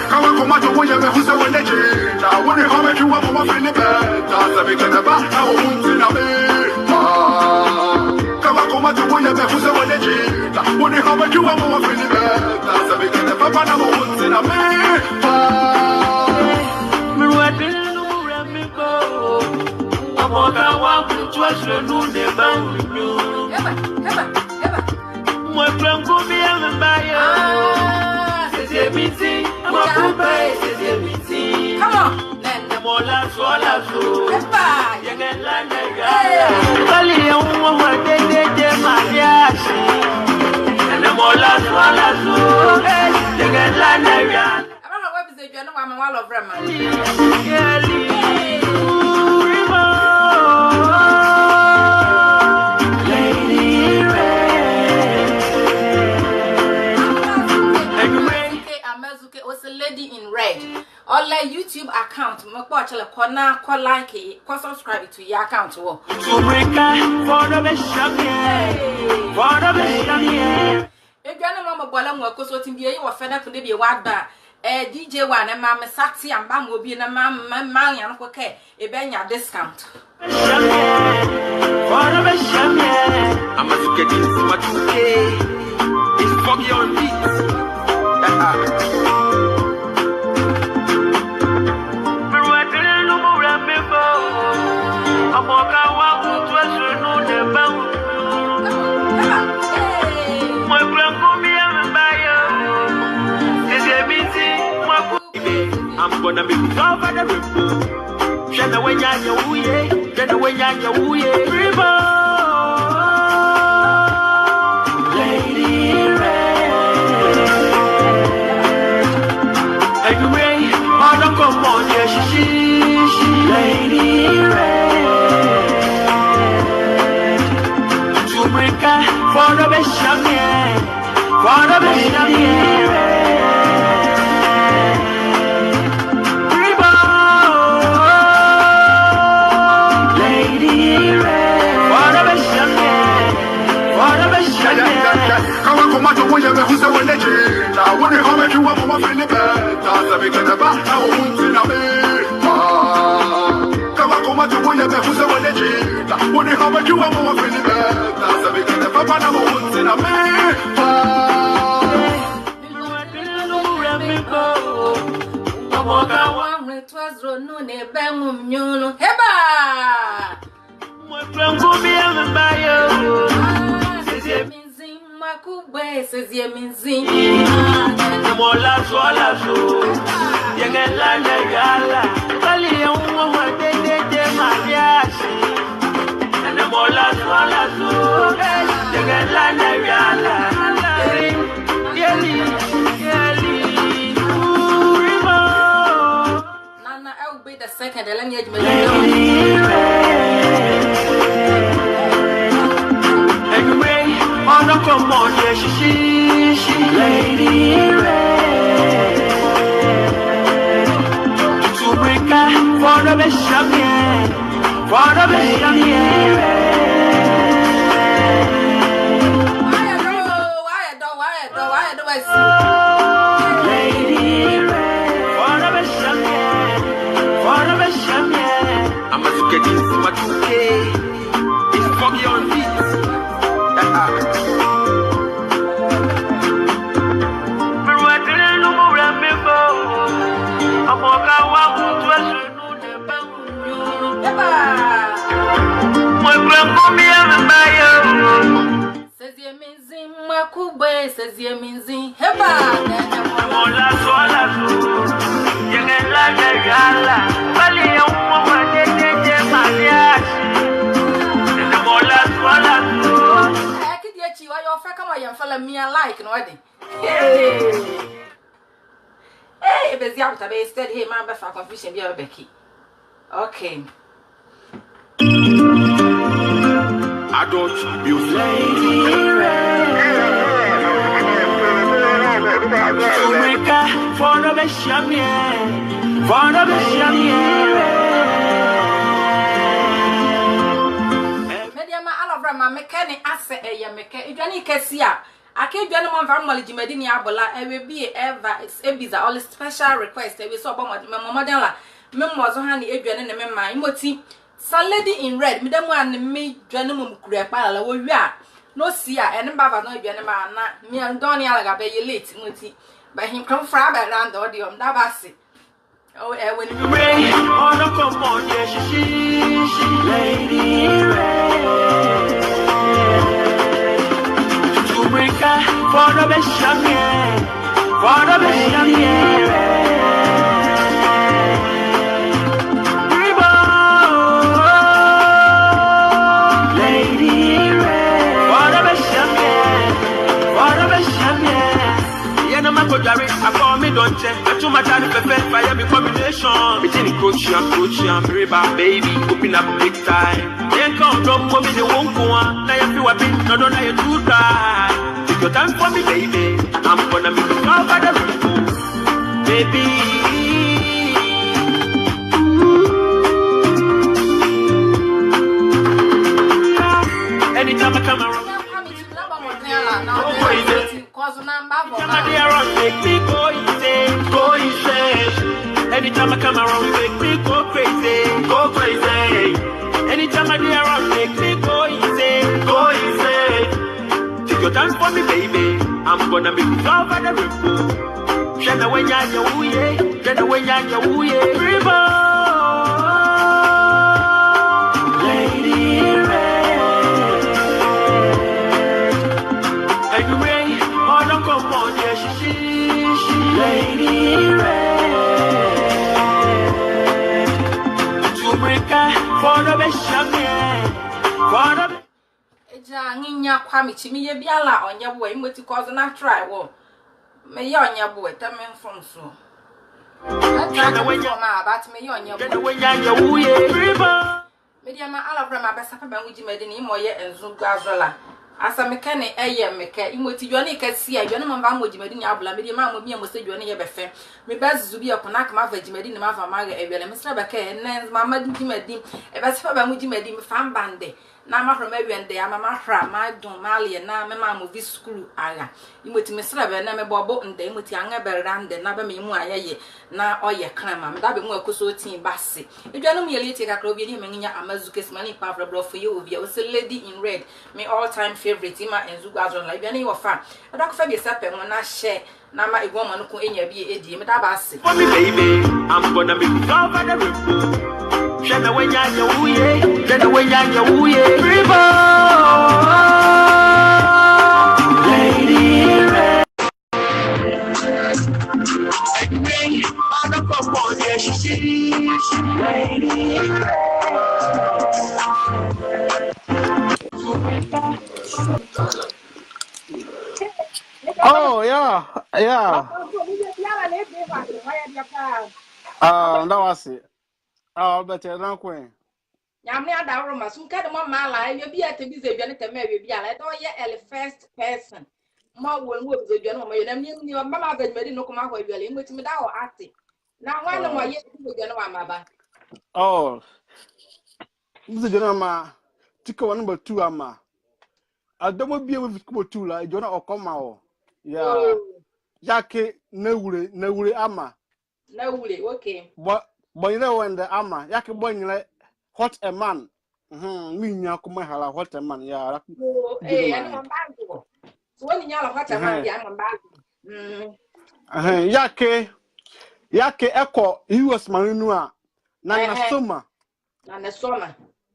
Come on, who's the one that you want to come to one more in the bed? That's a big and a bath. I won't in a bed. Come on, who's the one that you want to come to one more in the bed? That's a big and a papa. I won't in a bed. I'm on the walk to us, you know, the band. My friend could be a buyer. Come on, then the more last one. You get like and the more last one. You get like I don't know what is the journal. I'm a wall of Rama. Lady in red. All like YouTube account. Actually, call like it, subscribe to your account. For the best champion. For the best champion. If you're not mama bola mo ko so tin bi you offer that be wad ba. DJ one and mama Sati and Bam will be in a man yan ko ke e benya discount. For the best champion. I'm a get into my 2K. It's foggy on beat. I'm gonna make you fall by the river. Shana when you're wooye, Shana when you're wooye, river. Lady Red. Anyway, on the come on, yeah, she, Lady Red. To break for the best champion, for the best champion. Says ye minzing, the more last one, you get land a gala, Bali, what they did, Mariachi, and the more last one, you get land a gala, Nana, I'll be the second, let me come on, yeah, she, Lady Red. To break for the best champion, for the best champion. Why do I see? Lady Red, for the best champion, for the best champion. I'm going to get into my 2K. It's foggy on beat. Says ye minzing, Makube, says ye minzing, Heba, you can like a gala, Bali, and the more last one. I could get you, I offer come on, follow me alike, no wedding. Hey, Bessie, I have a steady here, man, for confusion, dear Becky. Okay. I don't abuse Lady Red. For the best champion, for the best champion. Mediama, all of them, my mechanic, asset, a mechanic, if any cassia. I can't do anyone from Malijimedini Abola, and will be ever, it's a bizarre, all special request. I will so about my mother. Memoirs on the Adrian and the member, Moti. Some lady in red, Madame one me, Janum Grapala, we are. No see, and Baba no Janama, me and Donny Alagabe, you late, Moti. But him come from around the audio, Dabasi. Oh, when you rain, on the come on, yes, she, Lady Red. To break for the best champion, for the best champion. I call me don't check. I too much time perfect fire me combination. Between coach and river, baby, open up big time. Then come drop for me the won't go on. Now you feel a bit, no don't you too dry. Take your time for me, baby. I'm gonna make you all by the roof, baby. Anytime I come around. Make me go easy, go easy. Anytime I come around, make me go crazy, go crazy. Anytime I be around, make me go easy, go easy. Take your time for me, baby. I'm gonna make you fall by the river. Shana when you're wooye, shana when you're wooye, river. Lady Red. Anyway, oh no, come on, yeah, she. Lady Red. To Eja nginya kwa michimi ye biala onye boy imoti cause na try wo me ye onye boy tell me from so but me ye onye boy me dia ma ala bra ma Bɛsɛpɛ Bɛ Nwo jimedi ni mo ye enzu gwazola asa meka ne eye meka imoti dwone ka sia dwone mo ba mo jimedi ni abula me dia ma mo bia mo se dwone ye befe me bazuzu bia kona ka ma va jimedi ni ma va ma ga ewele me sra beka ne mama jimedi e Bɛsɛpɛ Bɛ Nwo jimedi me fan bande na ma from ewende ama ma hra ma don malie na me ma mo vi school aga imoti me sra be na me bobo nde imoti anga berande na be me mu ayeye na oye krama me da be mu akoso tin base edwano mu yele tie kakra obi ni me nya amazuke smani pa bro for you obi o se lady in red me all time favorite ima enzugu azon la edwano yo fa edo ko fa Bɛsɛpɛ Nwo na share na ma egwo ma no ko enya bi edi me da ba ase for me baby I'm gonna be over the roof. Shana when you wuye, shana when you wuye. Lady red. On the come on, yeah, she lady Oh yeah. That was it. But no queen. Yamne adawro masum ka de mo mala ye bi ate bi ze dwane teme we bi ala do ye el first person mo wo nwo bi ze dwane mo ye nam ni mama ma ga jmedi no kuma ho wiale ngoti mi da o ate na wana mo ye bi ze dwane wa maba Oh, this is ma. Tika one number 2 ama. Adomo bi we ko 2 la jona okoma o. Yeah. Yake na wure ama. na wule okay But you know when the ama yake boy nyile hot a man. Mi nya kuma hala hot a man. Yeah. Ana mambango so woni nyala hata man ya mambango Yake eko US marinu a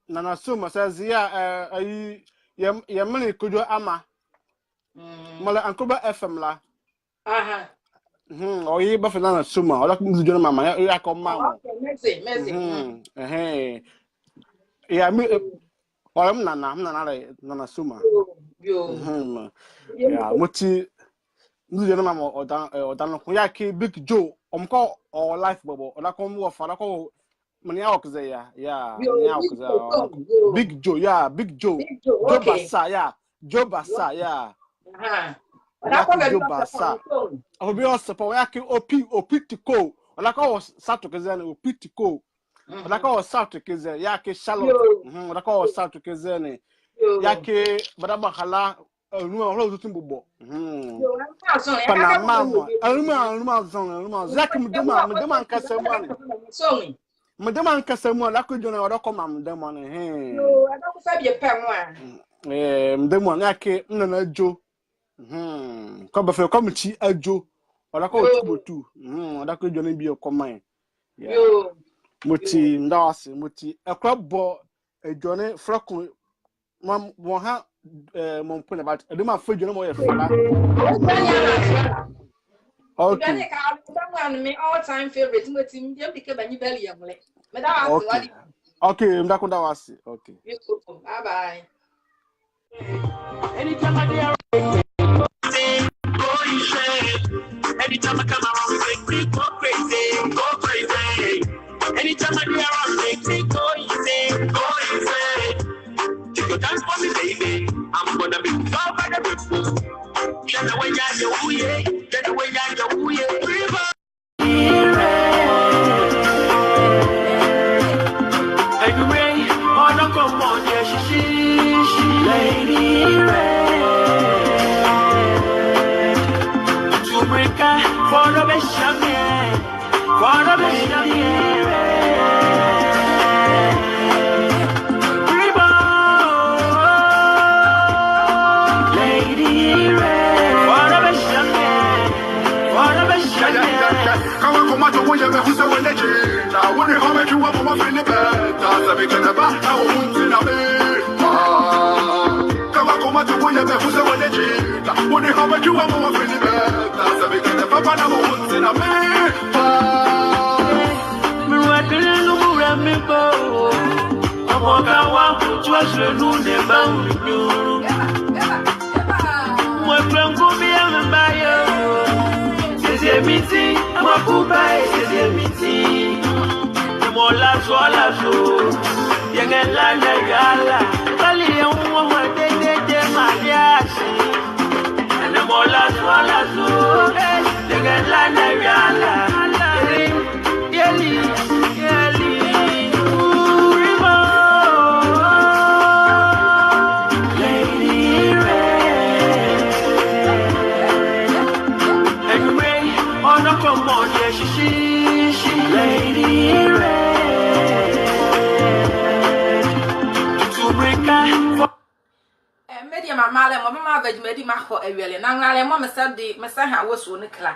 na soma says yeah ayi ye mani kujo ama mala ankoba FM la oyi ba fe na soma ola ku zujo mama ya ko mama merci ya mi olam na soma ya moti zujo mama odan ko yake Big Joe omko o life bobo ola ko mo fa ko mani awokze ya Big Joe Joe Basa ya Joe Basa obi osepo yake opitiko ola ko sato kezene opitiko ola ko sato kezene yake Charlotte ola ko sato kezene yake badaba hala nu holo tutumbo Panama aluma zon zaki mdema nkasemani Madame Ankasamu, la could you know what come them on him? No, I don't say be pen one. Them one yake, no, Joe. Come before come chi a Joe, or I call 2. That could you be a command. Yeah. Muti, Ndasi, Muti, a club ball, a Johnny Frock, Mom, one hat, Mom Pun about a demand for you know more. Okay. Me all time favorite. Muti, you became a new belly young lady. Okay, Mdakunda wasi. Okay. Bye bye. Anytime I hear anytime I come around, we make me go crazy. Anytime I hear around, make me go easy. You dance for me, baby. I'm gonna be far by the people. Get away, come on, yeah, she, lady red. To break for the lady red. Come on, to you, who's the one that you I wonder how much you want my friend. That's a big about how in a bed. Come on, to you, who's the one that you wonder how much you want my friend. That's a big papa now in a bed. tu as je nous ne pas moi prends bien me baille c'est midi moi coupa c'est midi moi la joie y'a la gala kali on moi de mariage moi la joie y'a la gala yeli media mama le mama veg medi ma ho ewele na ngale mo mesade mesaha woso ne kla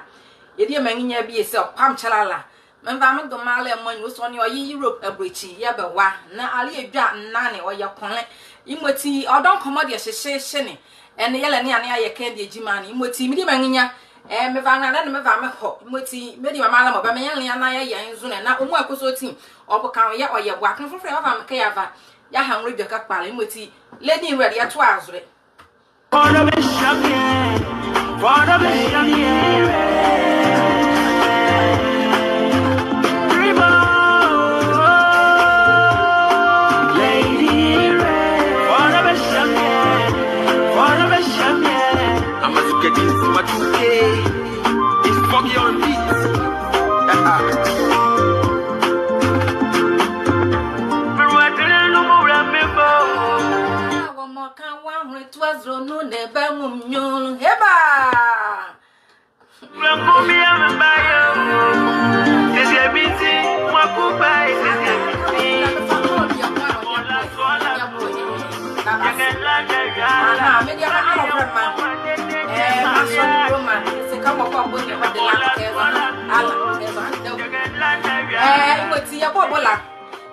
yedi manginya bi ese opam chalala memba me do male mo nyu so ne oyi Europe abrechi ya be wa na ale edwa nna ne oye konle imoti odon komode hyehye ne ene yele ne ane aye kan de ejima ne imoti medi manginya me va ngale ne me va me ho imoti medi mama le mo ba me yan na ye nzu ne na omu akoso tin obukan ya oye bwa kan fofre va me ka ya va ya hanre dwa ka kpale imoti lady ready ya to azure for the bishop I'm a get this what you say it's foggy on beats no ne ba mum nyolo heba Rambomi ambayo Sisi biti Mwakuba Sisi biti Mola sola Aha media ma alofrema maso roma se kama kwa bonye wa de la keza ala keza ngoti ya bobola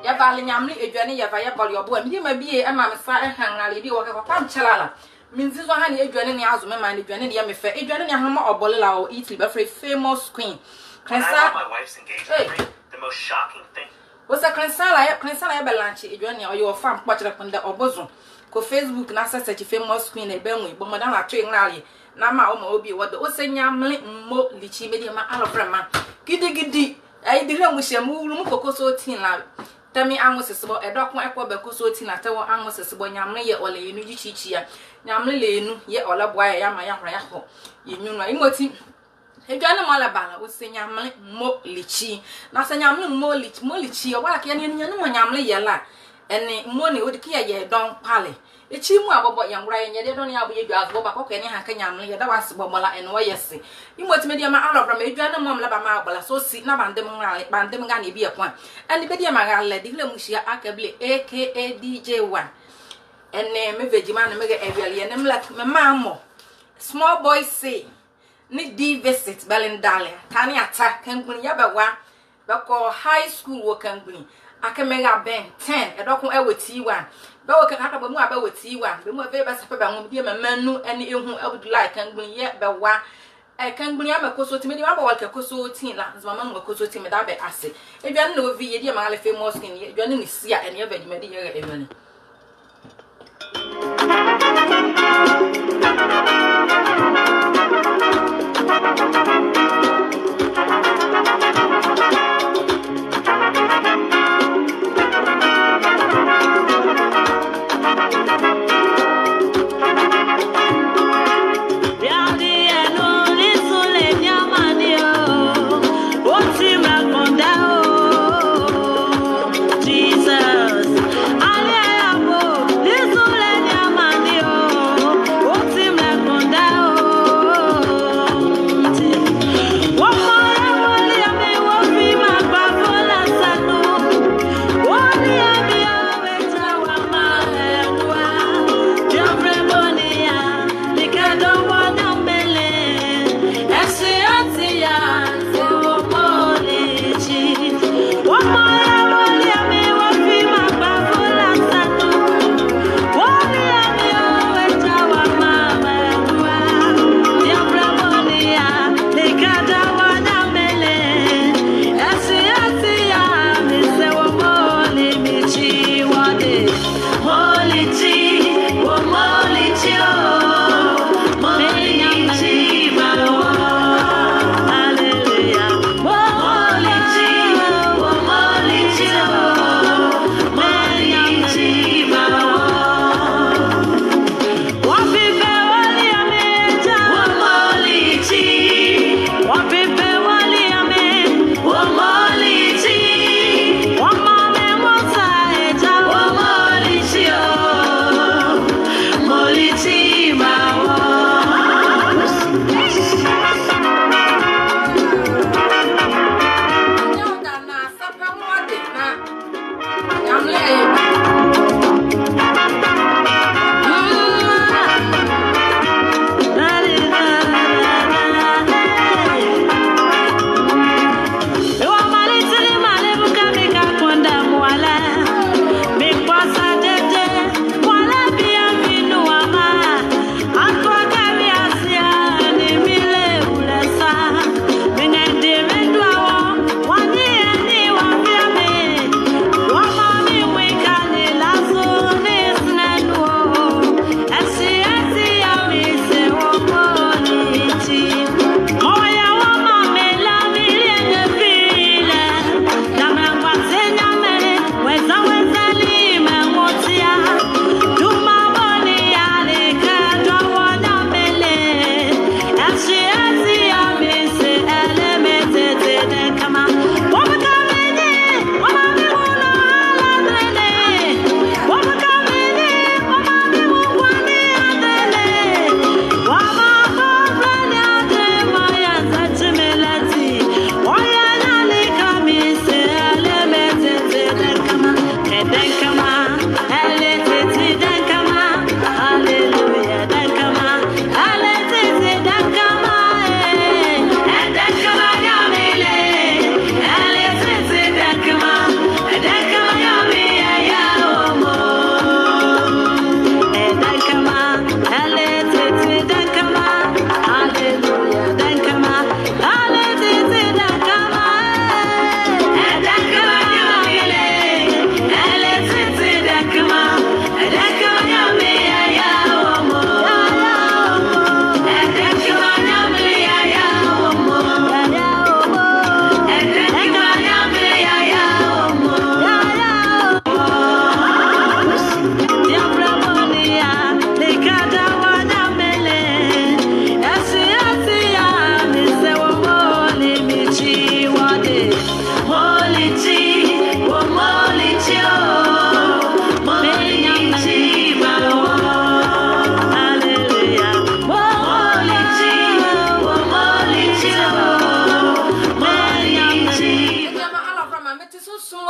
ya vale nyamli edwane ya va ya boli obo mi ma bie e ma me sa hanale bi wo ka pam chalala minzi zo hani edwane ne azu me ma ne edwane ne ya me fe edwane ne hama obolela o Italy be famous queen Krensa my wife's engagement ring, the most shocking thing was a Krensala ya belanchi edwane o yo fam kpochira punda obozo ko Facebook na search famous queen e benwe bo modan la twe nrali na ma o ma obi wodo o se nyamle mmo lichi media ma alofrema gidi ai dire mu shemu ru mu kokoso tin la tami anwosesebo edokon ekwo bekoso tin atewo anwosesebo nyamle ye ole yenu gichichia nyamle lenu ye ole boa ya ma ya hora ya ho yenu no imoti edwane mo la bala o se nyamle mmo lichi na se nyamle mmo lichi o wala ke ne mo nyamle ye la ene mmo ne odiki ye don pale echi mu abobo yangura ye de don ya bo ye dwazo ba kokko ne ha ka nyamle ye da wasebo mola ene wo yesi imoti media ma alobra ma edwane mo mla ba ma abola so si na bandem ga na ebi ekwan ene bedia ma ga le digle mushia akable aka DJ1 ene me vegima na me ga ebiale ene mla me mamo small boy say ni di visit belindale tani ata kangbuni ya bewa beko high school wo kangbuni akemega ben 10 edokun eweti1 bewo kan aka bamu abeweti1 bemu ave Bɛsɛpɛ Bɛ Nwo bi manu ene ehu Abdullah kangbuni ye bewa kangbuni amakoso timi di mabo walka koso tin la zama mu koso timi da be ase edwan na ovi ye di ma ale famous skin ye edwan ni sia ene ye vegima di ye edwan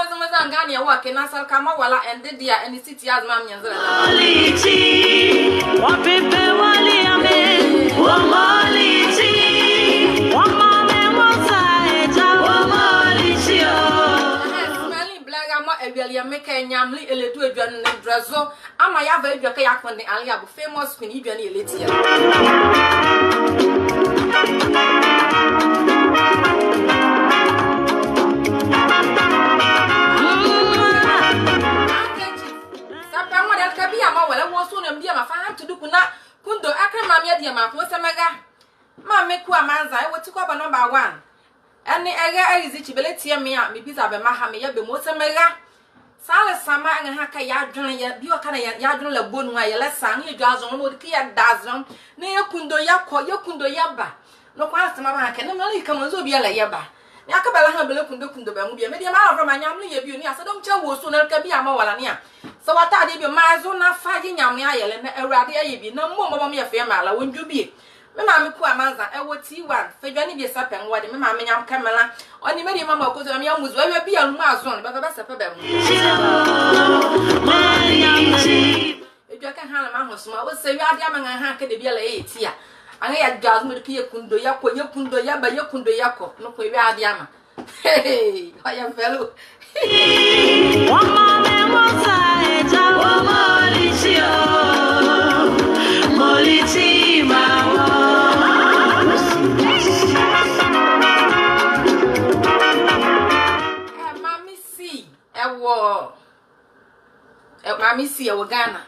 was a Gania walking as I'll come while and the dear and the city as mammy and what people wali ame what molity what mama was I what molity smelling black a really make a yamly a little and drazo am I have a kayak on the alia famous queen even a to do kundo akre mamia dia ma ko semaga ma meku amanza e woti ko ba number 1 ene ega easy chibeleti me a me pizza be ma ha me ya be mo semaga sale sama nga ha ka ya dwon ya bi o kana ya dwon la bonu a ya la san ye dwazo no di ya dazon ne ya kundo ya ba no kwa sama ba ka ne mali ka monzo bi ya la ya ba ne aka bala ha bele kundo ba mu bi me dia ma afro ma nyam ne ye bi oni asadom cha wo so na ka bi ama wala ne a so wata de bi ma zo na fa je nyam ne ayele na awurade aye bi na mo mo me fe ma la wonju bi me ma me ku amanza e wo T1 fe dwane bi Bɛsɛpɛ Nwo de me ma me nyam kamela oni me di mama ko so me amuzu we bi alu ma zo ne ba Bɛsɛpɛ Bɛ Nwo e dwa ka hala ma hosuma wo se wi ade ama nga ha ka de bi ala e ti a anga ya gaz me ki ye kundo ya ko no ko wi ade ama hey I am fellow what mama was I what molity Mami si e wo Ghana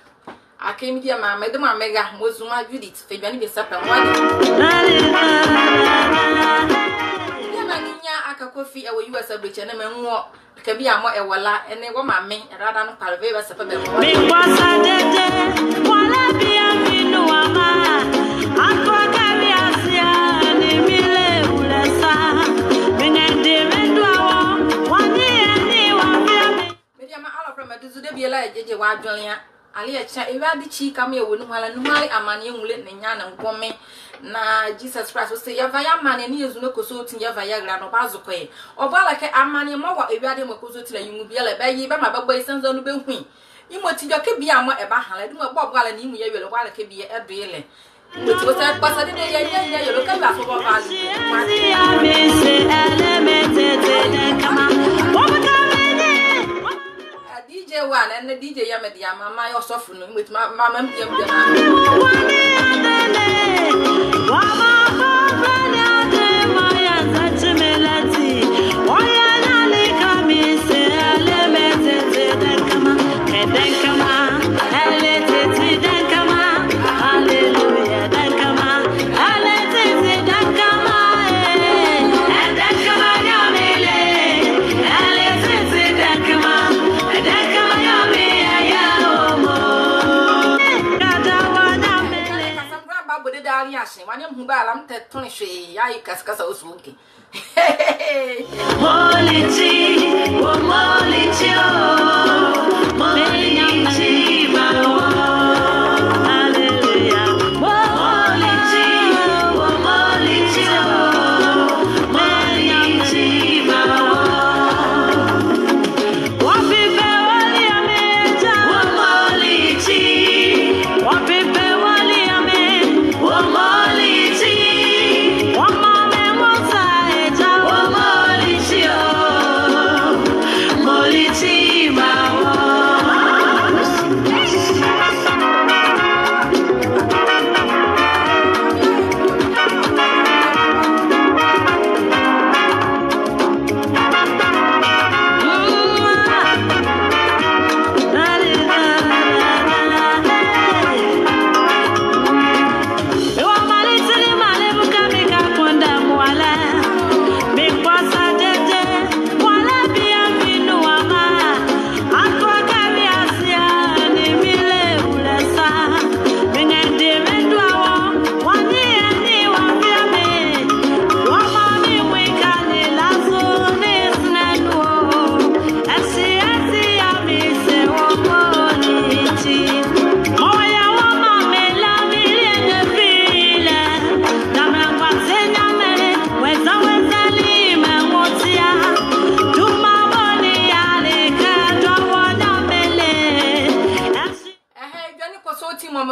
akemi dia mama de ma mega mozuma Judith fe dwane Bɛsɛpɛ Nwo ya maninya akakofi e wo US abreche na menwo ka bi amo e wala ene wo mame rada no palve Bɛsɛpɛ Bɛ Nwo me kwasa dede wala bi aminu ama akwa kari asia ni mile ulesa menende medwa wani eni wa bi media ma ala from aduzu de bi la jeje wa adwon ali e cha e wa di chi kam ye wonu hala no mali amane enwule ne nya na ngome na Jesus Christ so say yava ya mane ni yezu no koso tin yava ya gra no bazokoye obala ke amane mo wa ewiade mo koso tira yimu bia la bayi ba ma bagbo isanza no benhun imoti dwa ke bia mo e ba hala de mo bobala ni imu ye wele wala ke bia e doele imoti wo say kwasa de ya ye lo ka ba so bobala DJ one and the DJ Yamedia, Mama, you're suffering with my mamma. Wanya mhuba la mte toni shwe ya ikaskasa usuki molity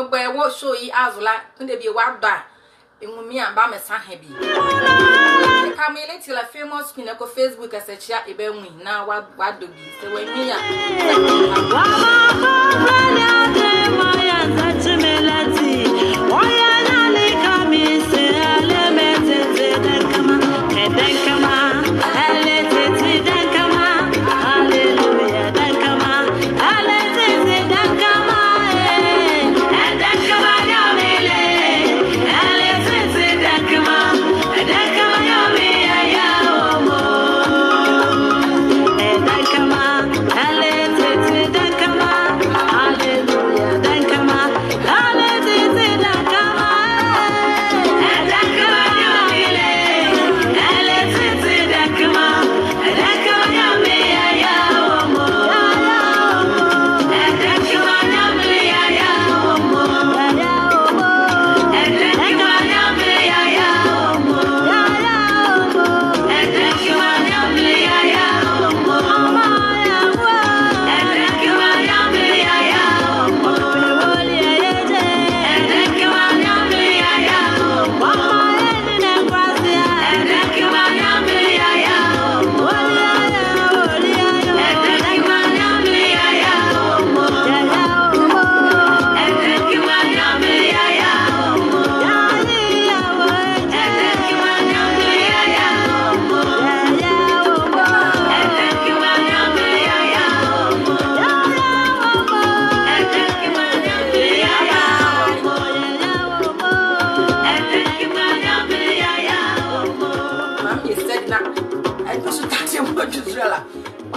me boy what show yi azula kunde bi wa ba enwumi amba me sa ha bi come in till a famous queen ko Facebook asechia ebe nwi na wa do bi se we mi ya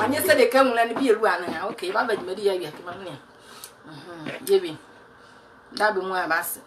Anya said they come and be a run. Okay, Baba, you may be a yebi. That be more of us.